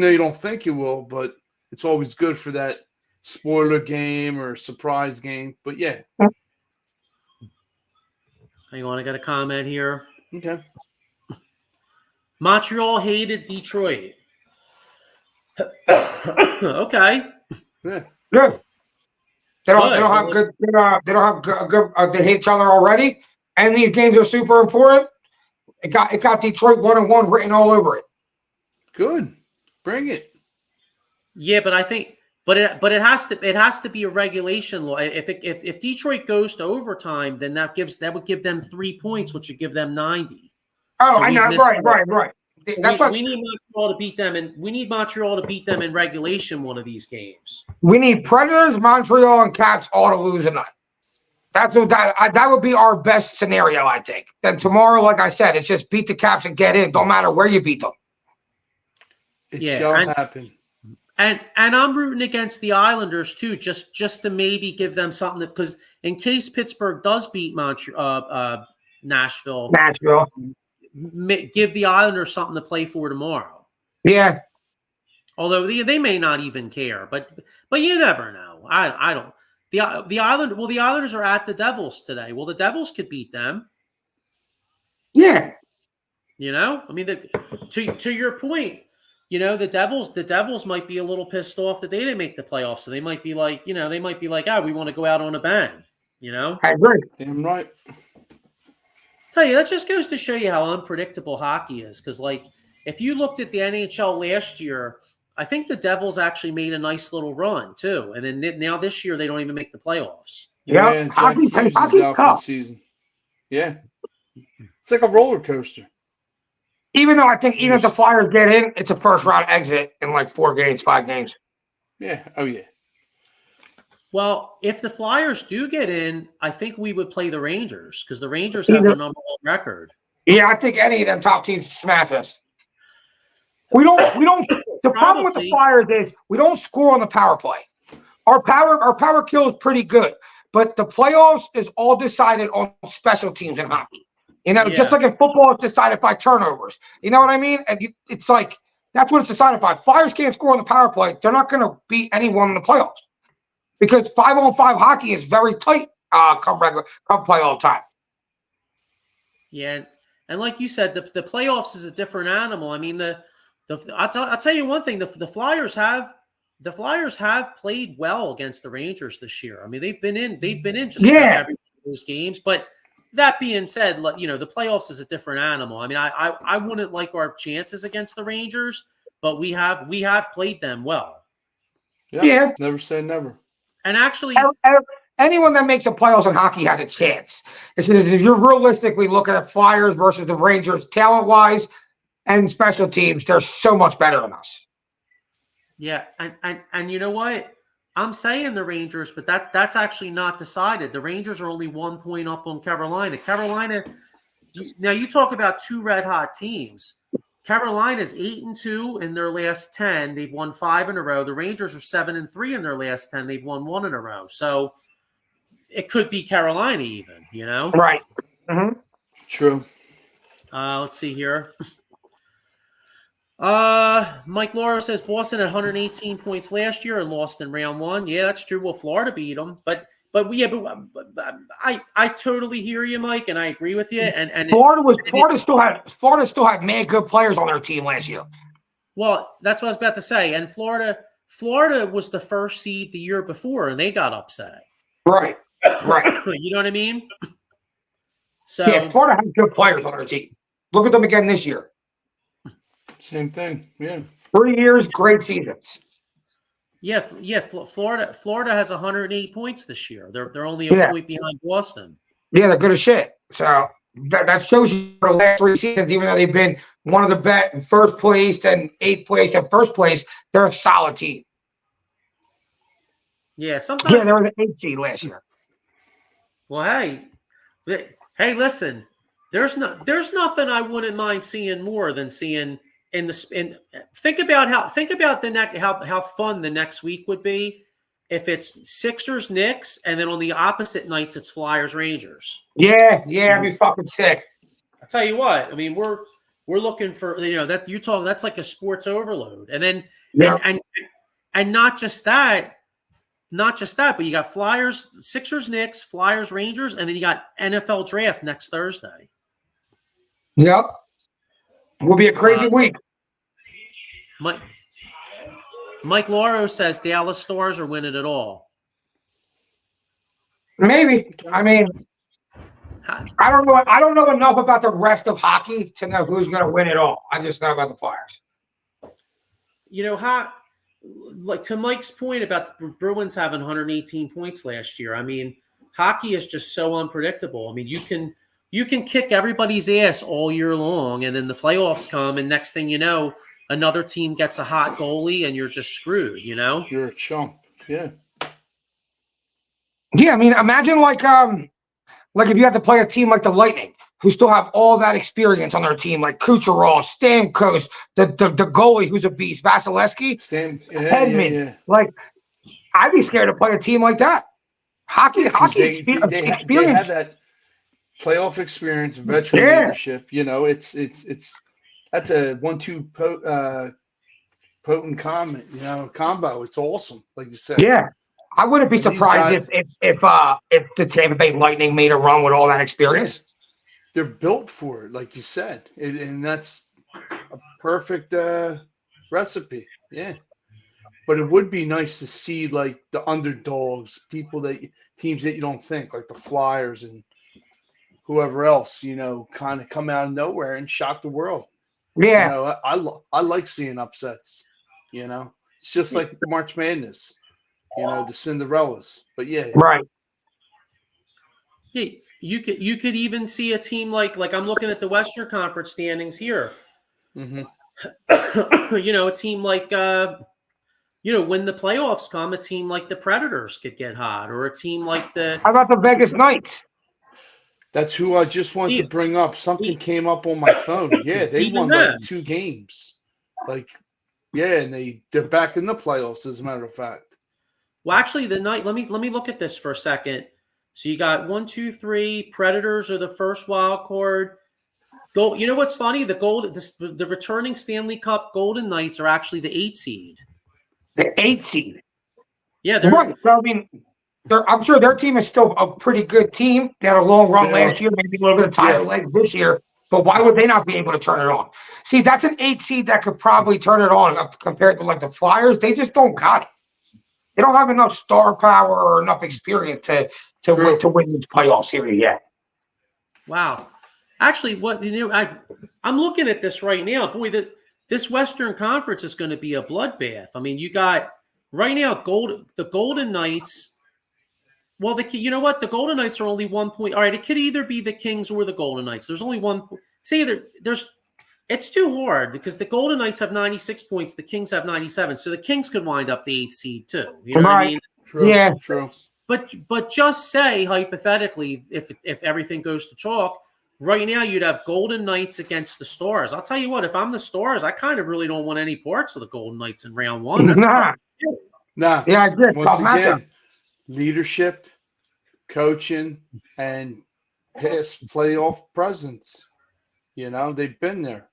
though you don't think it will, but it's always good for that spoiler game or surprise game. But yeah. Hang on, I got a comment here. Okay. Montreal hated Detroit. Okay. Yeah. Good. They don't have good. They don't have good. They hate each other already, and these games are super important. It got Detroit 1-1 written all over it. Good. Bring it. Yeah, but I think, it has to be a regulation law. If Detroit goes to overtime, then that would give them 3 points, which would give them 90. Oh, so I know. Right. We need Montreal to beat them, and we need Montreal to beat them in regulation one of these games. We need Predators, Montreal, and Caps all to lose tonight. That would be our best scenario, I think. Then tomorrow, like I said, it's just beat the Caps and get in. Don't matter where you beat them. It shall happen. And I'm rooting against the Islanders too, just to maybe give them something, because in case Pittsburgh does beat Nashville, give the Islanders something to play for tomorrow. Yeah. Although they may not even care, but you never know. I don't. The Islanders are at the Devils today. Well, the Devils could beat them. Yeah. I mean, to your point, the Devils might be a little pissed off that they didn't make the playoffs. So they might be like, we want to go out on a bang. I agree. Damn right. Tell you, that just goes to show you how unpredictable hockey is. Because, if you looked at the NHL last year, I think the Devils actually made a nice little run too, and then now this year they don't even make the playoffs. Yeah, Jack Hughes is hockey's out for the tough. season. Yeah. It's like a roller coaster. Even though I think even if the Flyers get in, it's a first round exit in like 4 games, 5 games. Yeah. Oh, yeah. Well, if the Flyers do get in, I think we would play the Rangers because the Rangers have the #1 record. Yeah, I think any of them top teams smash us. We don't. The problem with the Flyers is we don't score on the power play. Our power kill is pretty good, but the playoffs is all decided on special teams in hockey. You know, just like in football, it's decided by turnovers. You know what I mean? And it's like that's what it's decided by. Flyers can't score on the power play. They're not going to beat anyone in the playoffs because 5-on-5 hockey is very tight. Come playoff time. Yeah, and like you said, the playoffs is a different animal. I mean, I'll tell you one thing: the Flyers have played well against the Rangers this year. I mean, they've been in just about every one of those games. But that being said, you know, the playoffs is a different animal. I mean, I wouldn't like our chances against the Rangers, but we have played them well. Yeah. Never say never. And actually, anyone that makes the playoffs in hockey has a chance. It's just if you're realistically looking at Flyers versus the Rangers, talent-wise and special teams, they're so much better than us. Yeah, and you know what? I'm saying the Rangers, but that's actually not decided. The Rangers are only 1 point up on Carolina. Carolina, now you talk about 2 red-hot teams. Carolina's 8-2 in their last 10. They've won 5 in a row. The Rangers are 7-3 in their last 10. They've won 1 in a row. So it could be Carolina even, you know? Right. Mm-hmm. True. Let's see here. Mike Laura says Boston had 118 points last year and lost in round 1. Yeah, that's true. Well, Florida beat them, but I totally hear you, Mike, and I agree with you. And Florida still had mad good players on their team last year. Well, that's what I was about to say. And Florida was the first seed the year before, and they got upset. Right. You know what I mean? So yeah, Florida has good players on their team. Look at them again this year. Same thing. Yeah. 3 years, great seasons. Yeah. Florida has 108 points this year. They're only a point behind Boston. Yeah, they're good as shit. So that shows you the last 3 seasons, even though they've been one of the best in first place, then 8th place, and first place, they're a solid team. Yeah, sometimes. Yeah, they were the 8th seed last year. Well, hey, listen. There's nothing I wouldn't mind seeing more than seeing. Think about how fun the next week would be if it's Sixers Knicks and then on the opposite nights it's Flyers Rangers. Yeah, I'd be fucking sick. I'll tell you what. I mean, we're looking for that you're talking. That's like a sports overload, and then and not just that, but you got Flyers, Sixers Knicks, Flyers Rangers, and then you got NFL Draft next Thursday. Yep. Will be a crazy week. Mike Lauro says Dallas Stars are winning it all. Maybe. I mean, I don't know. I don't know enough about the rest of hockey to know who's going to win it all. I just know about the Flyers. You know, like to Mike's point about the Bruins having 118 points last year. I mean, hockey is just so unpredictable. I mean, you can kick everybody's ass all year long, and then the playoffs come, and next thing you know, another team gets a hot goalie, and you're just screwed, you know? You're a chump. Yeah. Yeah, I mean, imagine like if you had to play a team like the Lightning, who still have all that experience on their team, like Kucherov, Stamkos, the goalie who's a beast, Vasilevsky, Hedman. Yeah. Like, I'd be scared to play a team like that. Hockey experience. They have that playoff experience, veteran leadership. You know, it's that's a 1-2 potent combo. It's awesome, like you said. Yeah, I wouldn't be surprised if the Tampa Bay Lightning made a run with all that experience. They're built for it, like you said, and that's a perfect recipe. Yeah, but it would be nice to see like the underdogs, teams that you don't think, like the Flyers and whoever else, you know, kind of come out of nowhere and shock the world. Yeah, you know, I like seeing upsets. You know, it's just like March Madness. You know, the Cinderellas. But yeah, Right. Yeah, you could even see a team like I'm looking at the Western Conference standings here. hmm A team like when the playoffs come, a team like the Predators could get hot, or a team like the How about the Vegas Knights? that's who I just wanted to bring up. Something came up on my phone. Yeah, they even won them. like 2 games. Like, yeah, and they're back in the playoffs, as a matter of fact. Well, actually, the night. Let me look at this for a second. So you got 1, 2, 3. Predators are the first wild card. Gold. You know what's funny? The returning Stanley Cup Golden Knights are actually the 8 seed. The 8 seed. Yeah, they're Right. So, I mean, I'm sure their team is still a pretty good team. They had a long run last year, maybe a little bit of tired legs this year. But why would they not be able to turn it on? See, that's an 8 seed that could probably turn it on compared to like the Flyers. They just don't got it. They don't have enough star power or enough experience to win this playoff series yet. Wow. Actually, I'm looking at this right now. Boy, this Western Conference is going to be a bloodbath. I mean, you got right now the Golden Knights. Well, you know what? The Golden Knights are only 1 point. All right, it could either be the Kings or the Golden Knights. There's only one. See, it's too hard because the Golden Knights have 96 points. The Kings have 97. So the Kings could wind up the 8th seed too. You know what I mean? True. Yeah. True. But just say hypothetically, if everything goes to chalk, right now you'd have Golden Knights against the Stars. I'll tell you what, if I'm the Stars, I kind of really don't want any parts of the Golden Knights in round 1. That's Nah. Yeah, I agree. Once Tough matchup. again, leadership, coaching, and past playoff presence. You know, they've been there.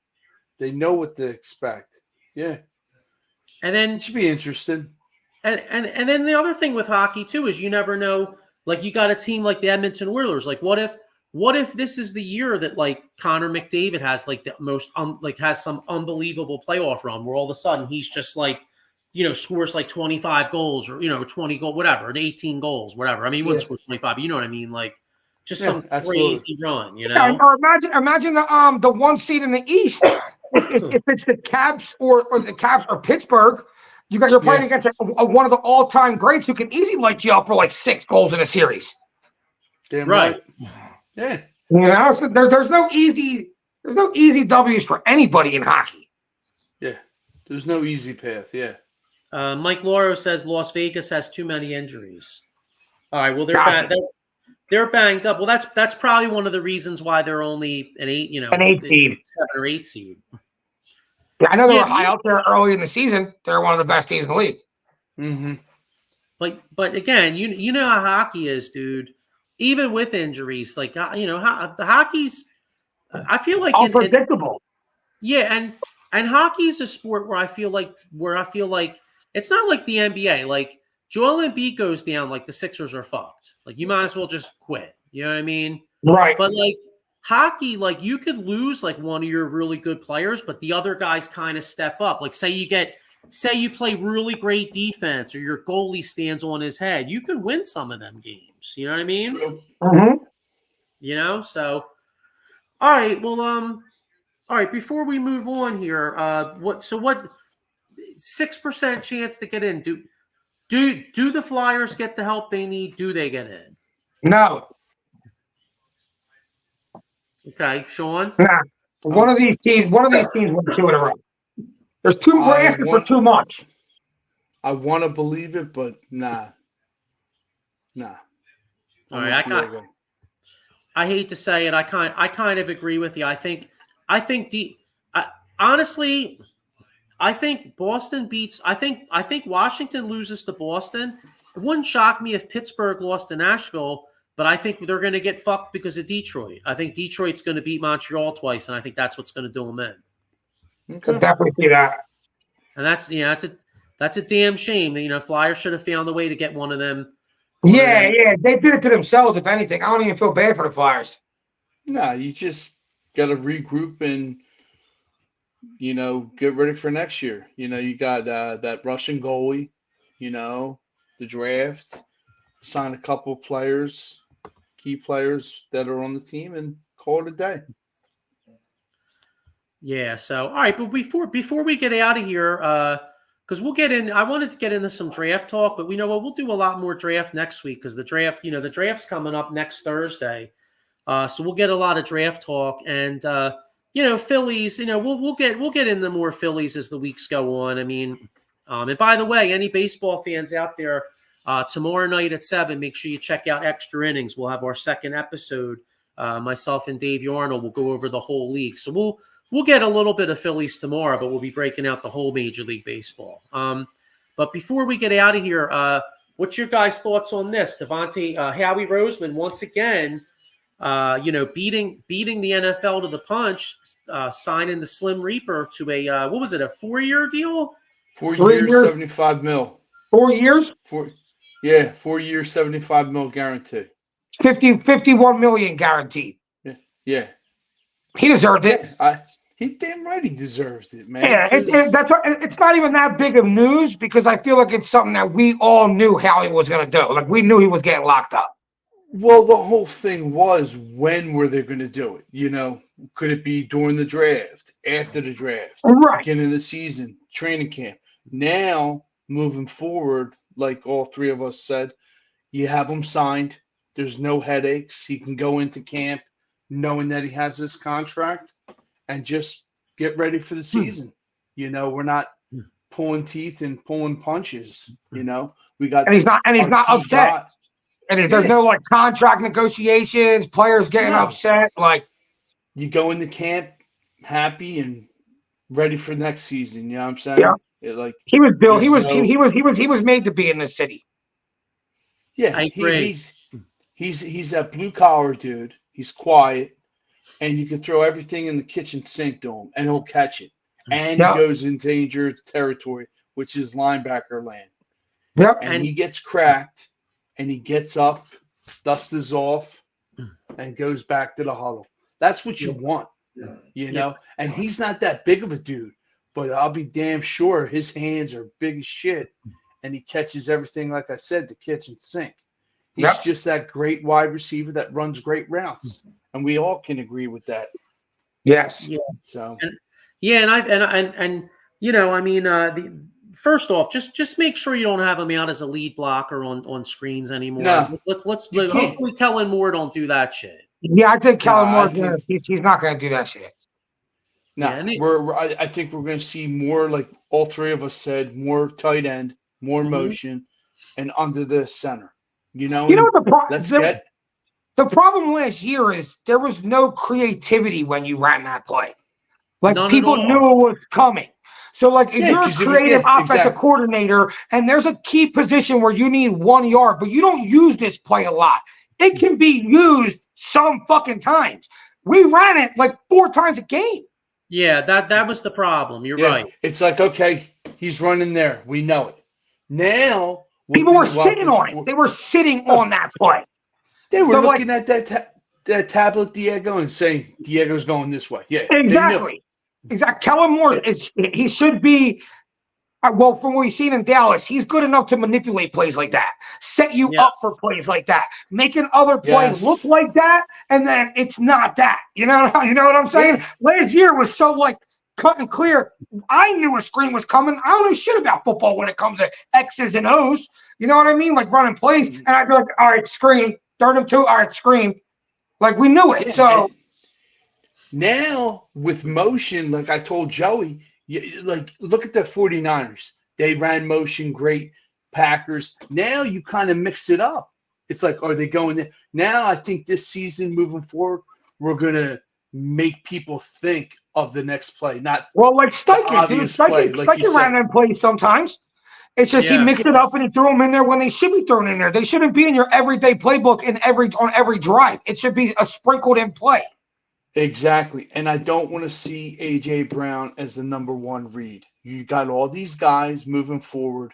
They know what to expect. Yeah. And then It should be interesting. And then the other thing with hockey too is you never know. Like you got a team like the Edmonton Oilers. Like what if this is the year that like Connor McDavid has like the most has some unbelievable playoff run where all of a sudden he's just like scores like 25 goals or 20 goals, whatever, and 18 goals, whatever. I mean, he wouldn't score 25, but you know what I mean, like just some crazy run, Or imagine the 1 seed in the East. If it's the Caps or the Caps or Pittsburgh, you're playing against one of the all-time greats who can easily light you up for like 6 goals in a series. Damn right. Yeah. So there's no easy W's for anybody in hockey. Yeah. There's no easy path. Yeah. Mike Loro says Las Vegas has too many injuries. All right. Well, they're banged up. Well, that's probably one of the reasons why they're only an 8 seed, 7 or 8 seed. Yeah, I know they were high out there early in the season. They're one of the best teams in the league. Mm-hmm. But again, you know how hockey is, dude. Even with injuries, like the hockey's. I feel like unpredictable. And hockey's a sport where I feel like it's not like the NBA. Like Joel Embiid goes down, like the Sixers are fucked. Like you might as well just quit. You know what I mean? Right. But like hockey, like you could lose like one of your really good players, but the other guys kind of step up. Like say you play really great defense or your goalie stands on his head, you can win some of them games. You know what I mean? Mm-hmm. So all right, well, all right, before we move on here, what 6% chance to get in? Do the Flyers get the help they need? Do they get in? No. Okay, Sean? Nah. One of these teams won 2 in a row. We're asking for too much. I want to believe it, but nah. Nah. All right, I hate to say it, I kind of agree with you. Honestly, I think Boston beats. I think Washington loses to Boston. It wouldn't shock me if Pittsburgh lost to Nashville, but I think they're going to get fucked because of Detroit. I think Detroit's going to beat Montreal twice, and I think that's what's going to do them in. Okay. Definitely see that. And that's a damn shame. That Flyers should have found a way to get one of them. Yeah, they did it to themselves. If anything, I don't even feel bad for the Flyers. No, you just got to regroup and get ready for next year. You got that Russian goalie. The draft, sign a couple of players, key players that are on the team, and call it a day. Yeah. So all right, but before we get out of here, because we'll get in. I wanted to get into some draft talk, but we know what, we'll do a lot more draft next week because the draft, the draft's coming up next Thursday. So we'll get a lot of draft talk and Phillies. We'll get into more Phillies as the weeks go on. I mean, and by the way, any baseball fans out there, tomorrow night at 7, make sure you check out Extra Innings. We'll have our second episode. Myself and Dave Yarnell will go over the whole league. So we'll get a little bit of Phillies tomorrow, but we'll be breaking out the whole Major League Baseball. But before we get out of here, what's your guys' thoughts on this? Howie Roseman once again. Beating the NFL to the punch, signing the Slim Reaper to a what was it, a 4-year deal? 4 years, 75 mil. 4 years? 4 years, 75 mil guarantee. 51 million guaranteed. Yeah. He deserved it. He damn right he deserves it, man. Yeah, that's right. It's not even that big of news because I feel like it's something that we all knew Howie was going to do. Like we knew he was getting locked up. Well, the whole thing was, when were they going to do it? Could it be during the draft, after the draft, right, beginning of the season, training camp? Now, moving forward, like all three of us said, you have him signed. There's no headaches. He can go into camp knowing that he has this contract and just get ready for the season. We're not pulling teeth and pulling punches. We got, and he's not upset. And there's no contract negotiations, players getting upset. Like, you go into camp happy and ready for next season. You know what I'm saying? Yeah. He was built. He was made to be in this city. Yeah, I agree. He's a blue collar dude. He's quiet, and you can throw everything in the kitchen sink to him, and he'll catch it. And he goes into dangerous territory, which is linebacker land. Yep. And he gets cracked. And he gets up, dust is off, and goes back to the huddle. That's what you want, And he's not that big of a dude, but I'll be damn sure his hands are big as shit, and he catches everything, like I said, the kitchen sink. He's just that great wide receiver that runs great routes, and we all can agree with that. Yes. Yeah. So. First off, just make sure you don't have him out as a lead blocker on screens anymore. No, let's hopefully Kellen Moore don't do that shit. Yeah, I think Kellen Moore he's not going to do that shit. No, I think we're going to see more, like all three of us said, more tight end, more motion, and under the center. The problem last year is there was no creativity when you ran that play. Like people knew it was coming. So, if you're a creative offensive coordinator and there's a key position where you need 1 yard, but you don't use this play a lot, it can be used some fucking times. We ran it 4 times a game. Yeah, that was the problem. You're right. It's okay, he's running there. We know it. Now, people were sitting on it. They were sitting on that play. They were looking at that tablet Diego and saying, Diego's going this way. Yeah, exactly. Exactly. Kellen Moore he should be from what we've seen in Dallas, he's good enough to manipulate plays like that, set you up for plays like that, making other plays look like that, and then it's not that. You know what I'm saying? Yeah. Last year was so cut and clear. I knew a screen was coming. I don't know shit about football when it comes to X's and O's. You know what I mean? Running plays, and I'd be all right, screen, 3rd and 2, all right, screen. We knew it. So. Now, with motion, like I told Joey, look at the 49ers. They ran motion great. Packers. Now you kind of mix it up. It's are they going there? Now I think this season moving forward, we're going to make people think of the next play. Not Steichen, dude. Steichen ran them plays sometimes. It's just he mixed it up and he threw them in there when they should be thrown in there. They shouldn't be in your everyday playbook on every drive. It should be a sprinkled in play. Exactly. And I don't want to see A.J. Brown as the number 1 read. You got all these guys moving forward.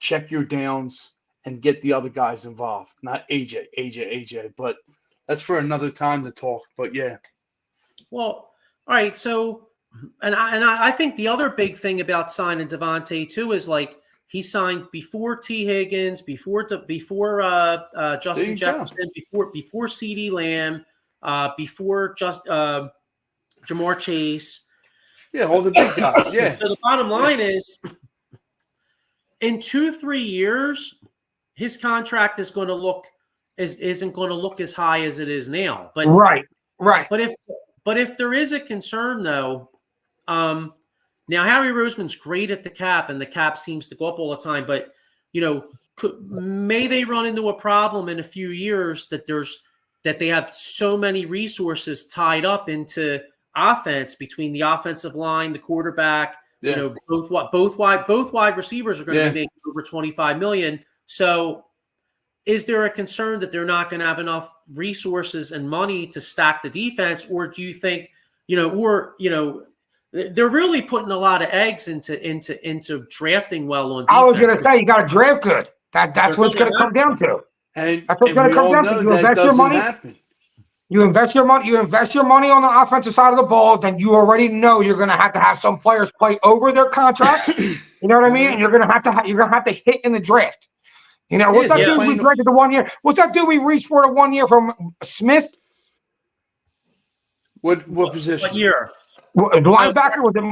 Check your downs and get the other guys involved. Not AJ. But that's for another time to talk. But yeah. Well, all right. So, and I think the other big thing about signing Devontae too is he signed before T. Higgins, before Justin Jefferson, before CeeDee Lamb. Before Jamar Chase. Yeah, all the big guys. Yeah. So the bottom line is in 2-3 years, his contract is going to look isn't going to look as high as it is now. But right. But if there is a concern though, now Harry Roseman's great at the cap, and the cap seems to go up all the time. But may they run into a problem in a few years that they have so many resources tied up into offense between the offensive line, the quarterback. Yeah. Both wide receivers are going to be making over $25 million. So, is there a concern that they're not going to have enough resources and money to stack the defense, or do you think, they're really putting a lot of eggs into drafting well on defense? I was going to say you got to draft good. That's what it's going to come down to. And that's what's going to come down to. You invest your money. You invest your money. You invest your money on the offensive side of the ball. Then you already know you're going to have some players play over their contract. You know what I mean? And you're going to have to hit in the draft. What's that dude we drafted the 1 year? What's that dude we reached for the 1 year from Smith? What position? What year? Linebacker was it?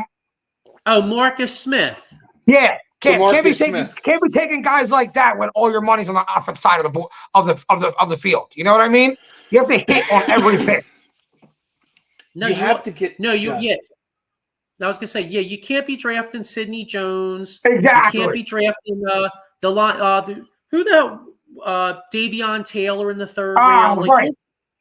Oh, Marcus Smith. Yeah. Can't be taking guys like that when all your money's on the offensive side of the field. You know what I mean? You have to hit on every pick. No, you have to get. No, you. Yeah. I was gonna say, you can't be drafting Sidney Jones. Exactly. You can't be drafting the line. Who the Davion Taylor in the third round? Right.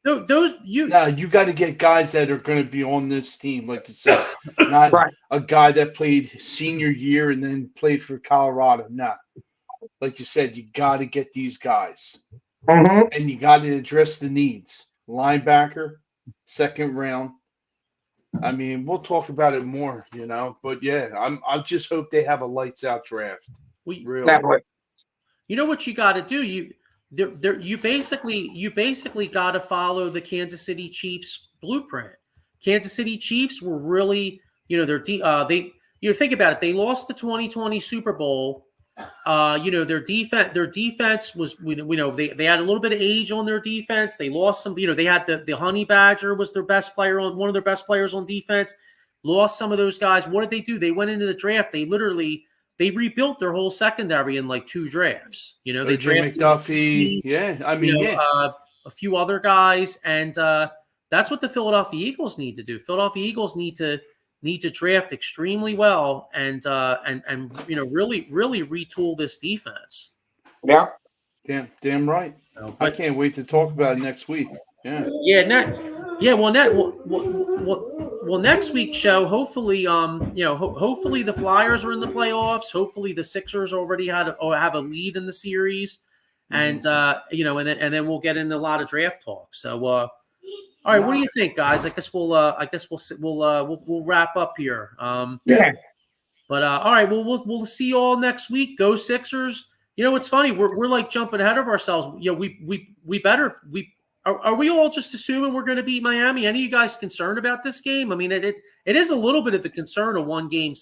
You got to get guys that are going to be on this team, like you said, not a guy that played senior year and then played for Colorado. Nah, like you said, you got to get these guys, and you got to address the needs. Linebacker, second round. I mean, we'll talk about it more, But yeah, I just hope they have a lights out draft. Really. You know what you got to do? You basically got to follow the Kansas City Chiefs blueprint. Was really, think about it. They lost the 2020 Super Bowl. Their defense was, they had a little bit of age on their defense. They lost some, they had the Honey Badger was their best player one of their best players on defense. Lost some of those guys. What did they do? They went into the draft. They rebuilt their whole secondary in like 2 drafts. They drafted McDuffie. A few other guys, and that's what the Philadelphia Eagles need to do. Philadelphia Eagles need to draft extremely well and really retool this defense. Yeah. Damn right. I can't wait to talk about it next week. Yeah. Well, next week's show, hopefully, hopefully the Flyers are in the playoffs. Hopefully the Sixers already have a lead in the series, and and then we'll get into a lot of draft talk. So, all right, what do you think, guys? I guess we'll wrap up here. But all right, we'll see you all next week. Go Sixers! It's funny. We're like jumping ahead of ourselves. Are we all just assuming we're going to beat Miami? Any of you guys concerned about this game? I mean, it is a little bit of a concern of one game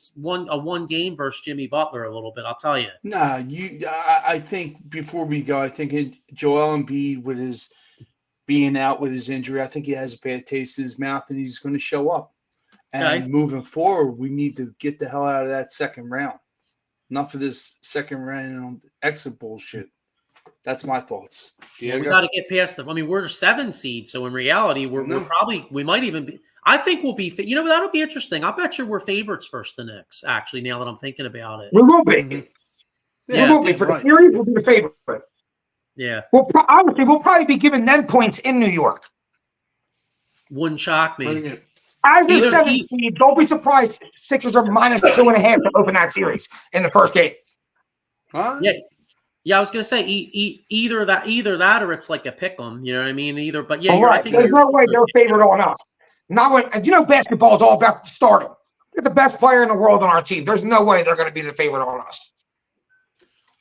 versus Jimmy Butler a little bit. I'll tell you. Nah, I think before we go, I think Joel Embiid with his being out with his injury, I think he has a bad taste in his mouth, and he's going to show up. And moving forward, we need to get the hell out of that second round. Enough of this second round exit bullshit. That's my thoughts. We got to get past them. I mean, we're a 7 seed, so in reality, we might even be. I think we'll be. That'll be interesting. I'll bet you we're favorites versus the Knicks. Actually, now that I'm thinking about it, we will be. We will be for the series. We'll be the favorite. Yeah. We'll probably be giving them points in New York. Wouldn't shock me. As a 7 seed, don't be surprised. Sixers are -2.5 to open that series in the first game. Huh? Yeah, I was gonna say either that or it's like a pick 'em. You know what I mean? But I think there's no way they're favored on us. Not when basketball is all about stardom. They're the best player in the world on our team. There's no way they're going to be the favorite on us.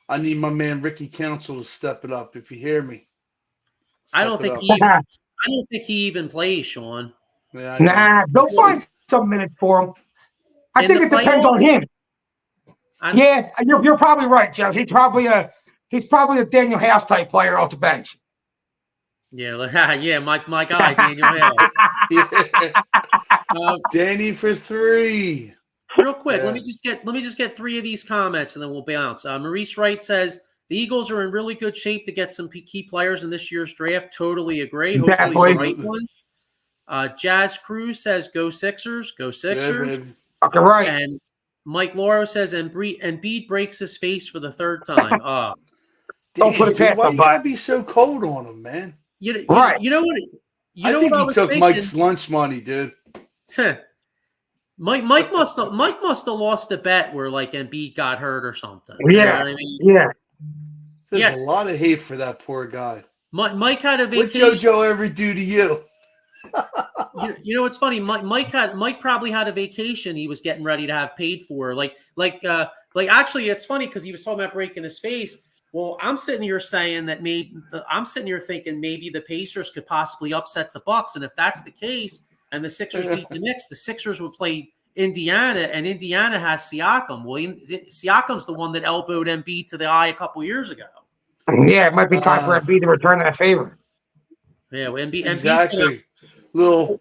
I need my man Ricky Council to step it up. If you hear me, I don't think he even plays, Sean. Yeah, they'll find some minutes for him. I think it depends on him. Yeah, you're probably right, Jeff. He's probably a Daniel House type player off the bench. Yeah, my guy Daniel House. Danny for 3. Real real quick, Yeah. let me just get 3 of these comments and then we'll bounce. Maurice Wright says the Eagles are in really good shape to get some key players in this year's draft. Totally agree. Hopefully he's the right one. Jazz Cruz says go Sixers, go Sixers. baby. Okay, right. And Mike Lauro says Embiid breaks his face for the 3rd time. Don't put it Dude, past why him, you bud. gotta be so cold on him, man? You know Right. what? I think what he was took thinking? Mike's lunch money, dude. Mike must have lost a bet where like Embiid got hurt or something. Yeah. You know what I mean? Yeah. There's a lot of hate for that poor guy. Mike had a What vacation. JoJo ever do to you? You know what's funny? Mike probably had a vacation he was getting ready to have paid for. Like actually, it's funny because he was talking about breaking his face. Well, I'm sitting here saying that I'm sitting here thinking maybe the Pacers could possibly upset the Bucks, and if that's the case, and the Sixers beat the Knicks, the Sixers would play Indiana, and Indiana has Siakam. Well, Siakam's the one that elbowed Embiid to the eye a couple years ago. Yeah, it might be time for Embiid to return that favor. Yeah, Embiid. Exactly. Little.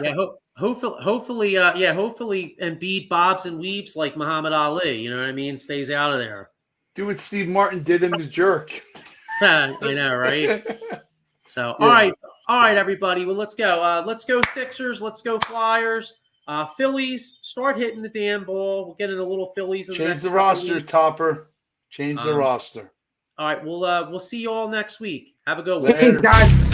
Yeah, hopefully, Embiid bobs and weaves like Muhammad Ali. You know what I mean? Stays out of there. Do what Steve Martin did in The Jerk. I know, right? So, Yeah. all right, everybody. Well, let's go. Let's go Sixers. Let's go Flyers. Phillies, start hitting the damn ball. We'll get in a little Phillies. Change the roster, Topper. Change the roster. All right, we'll see you all next week. Have a good one. Thanks, guys.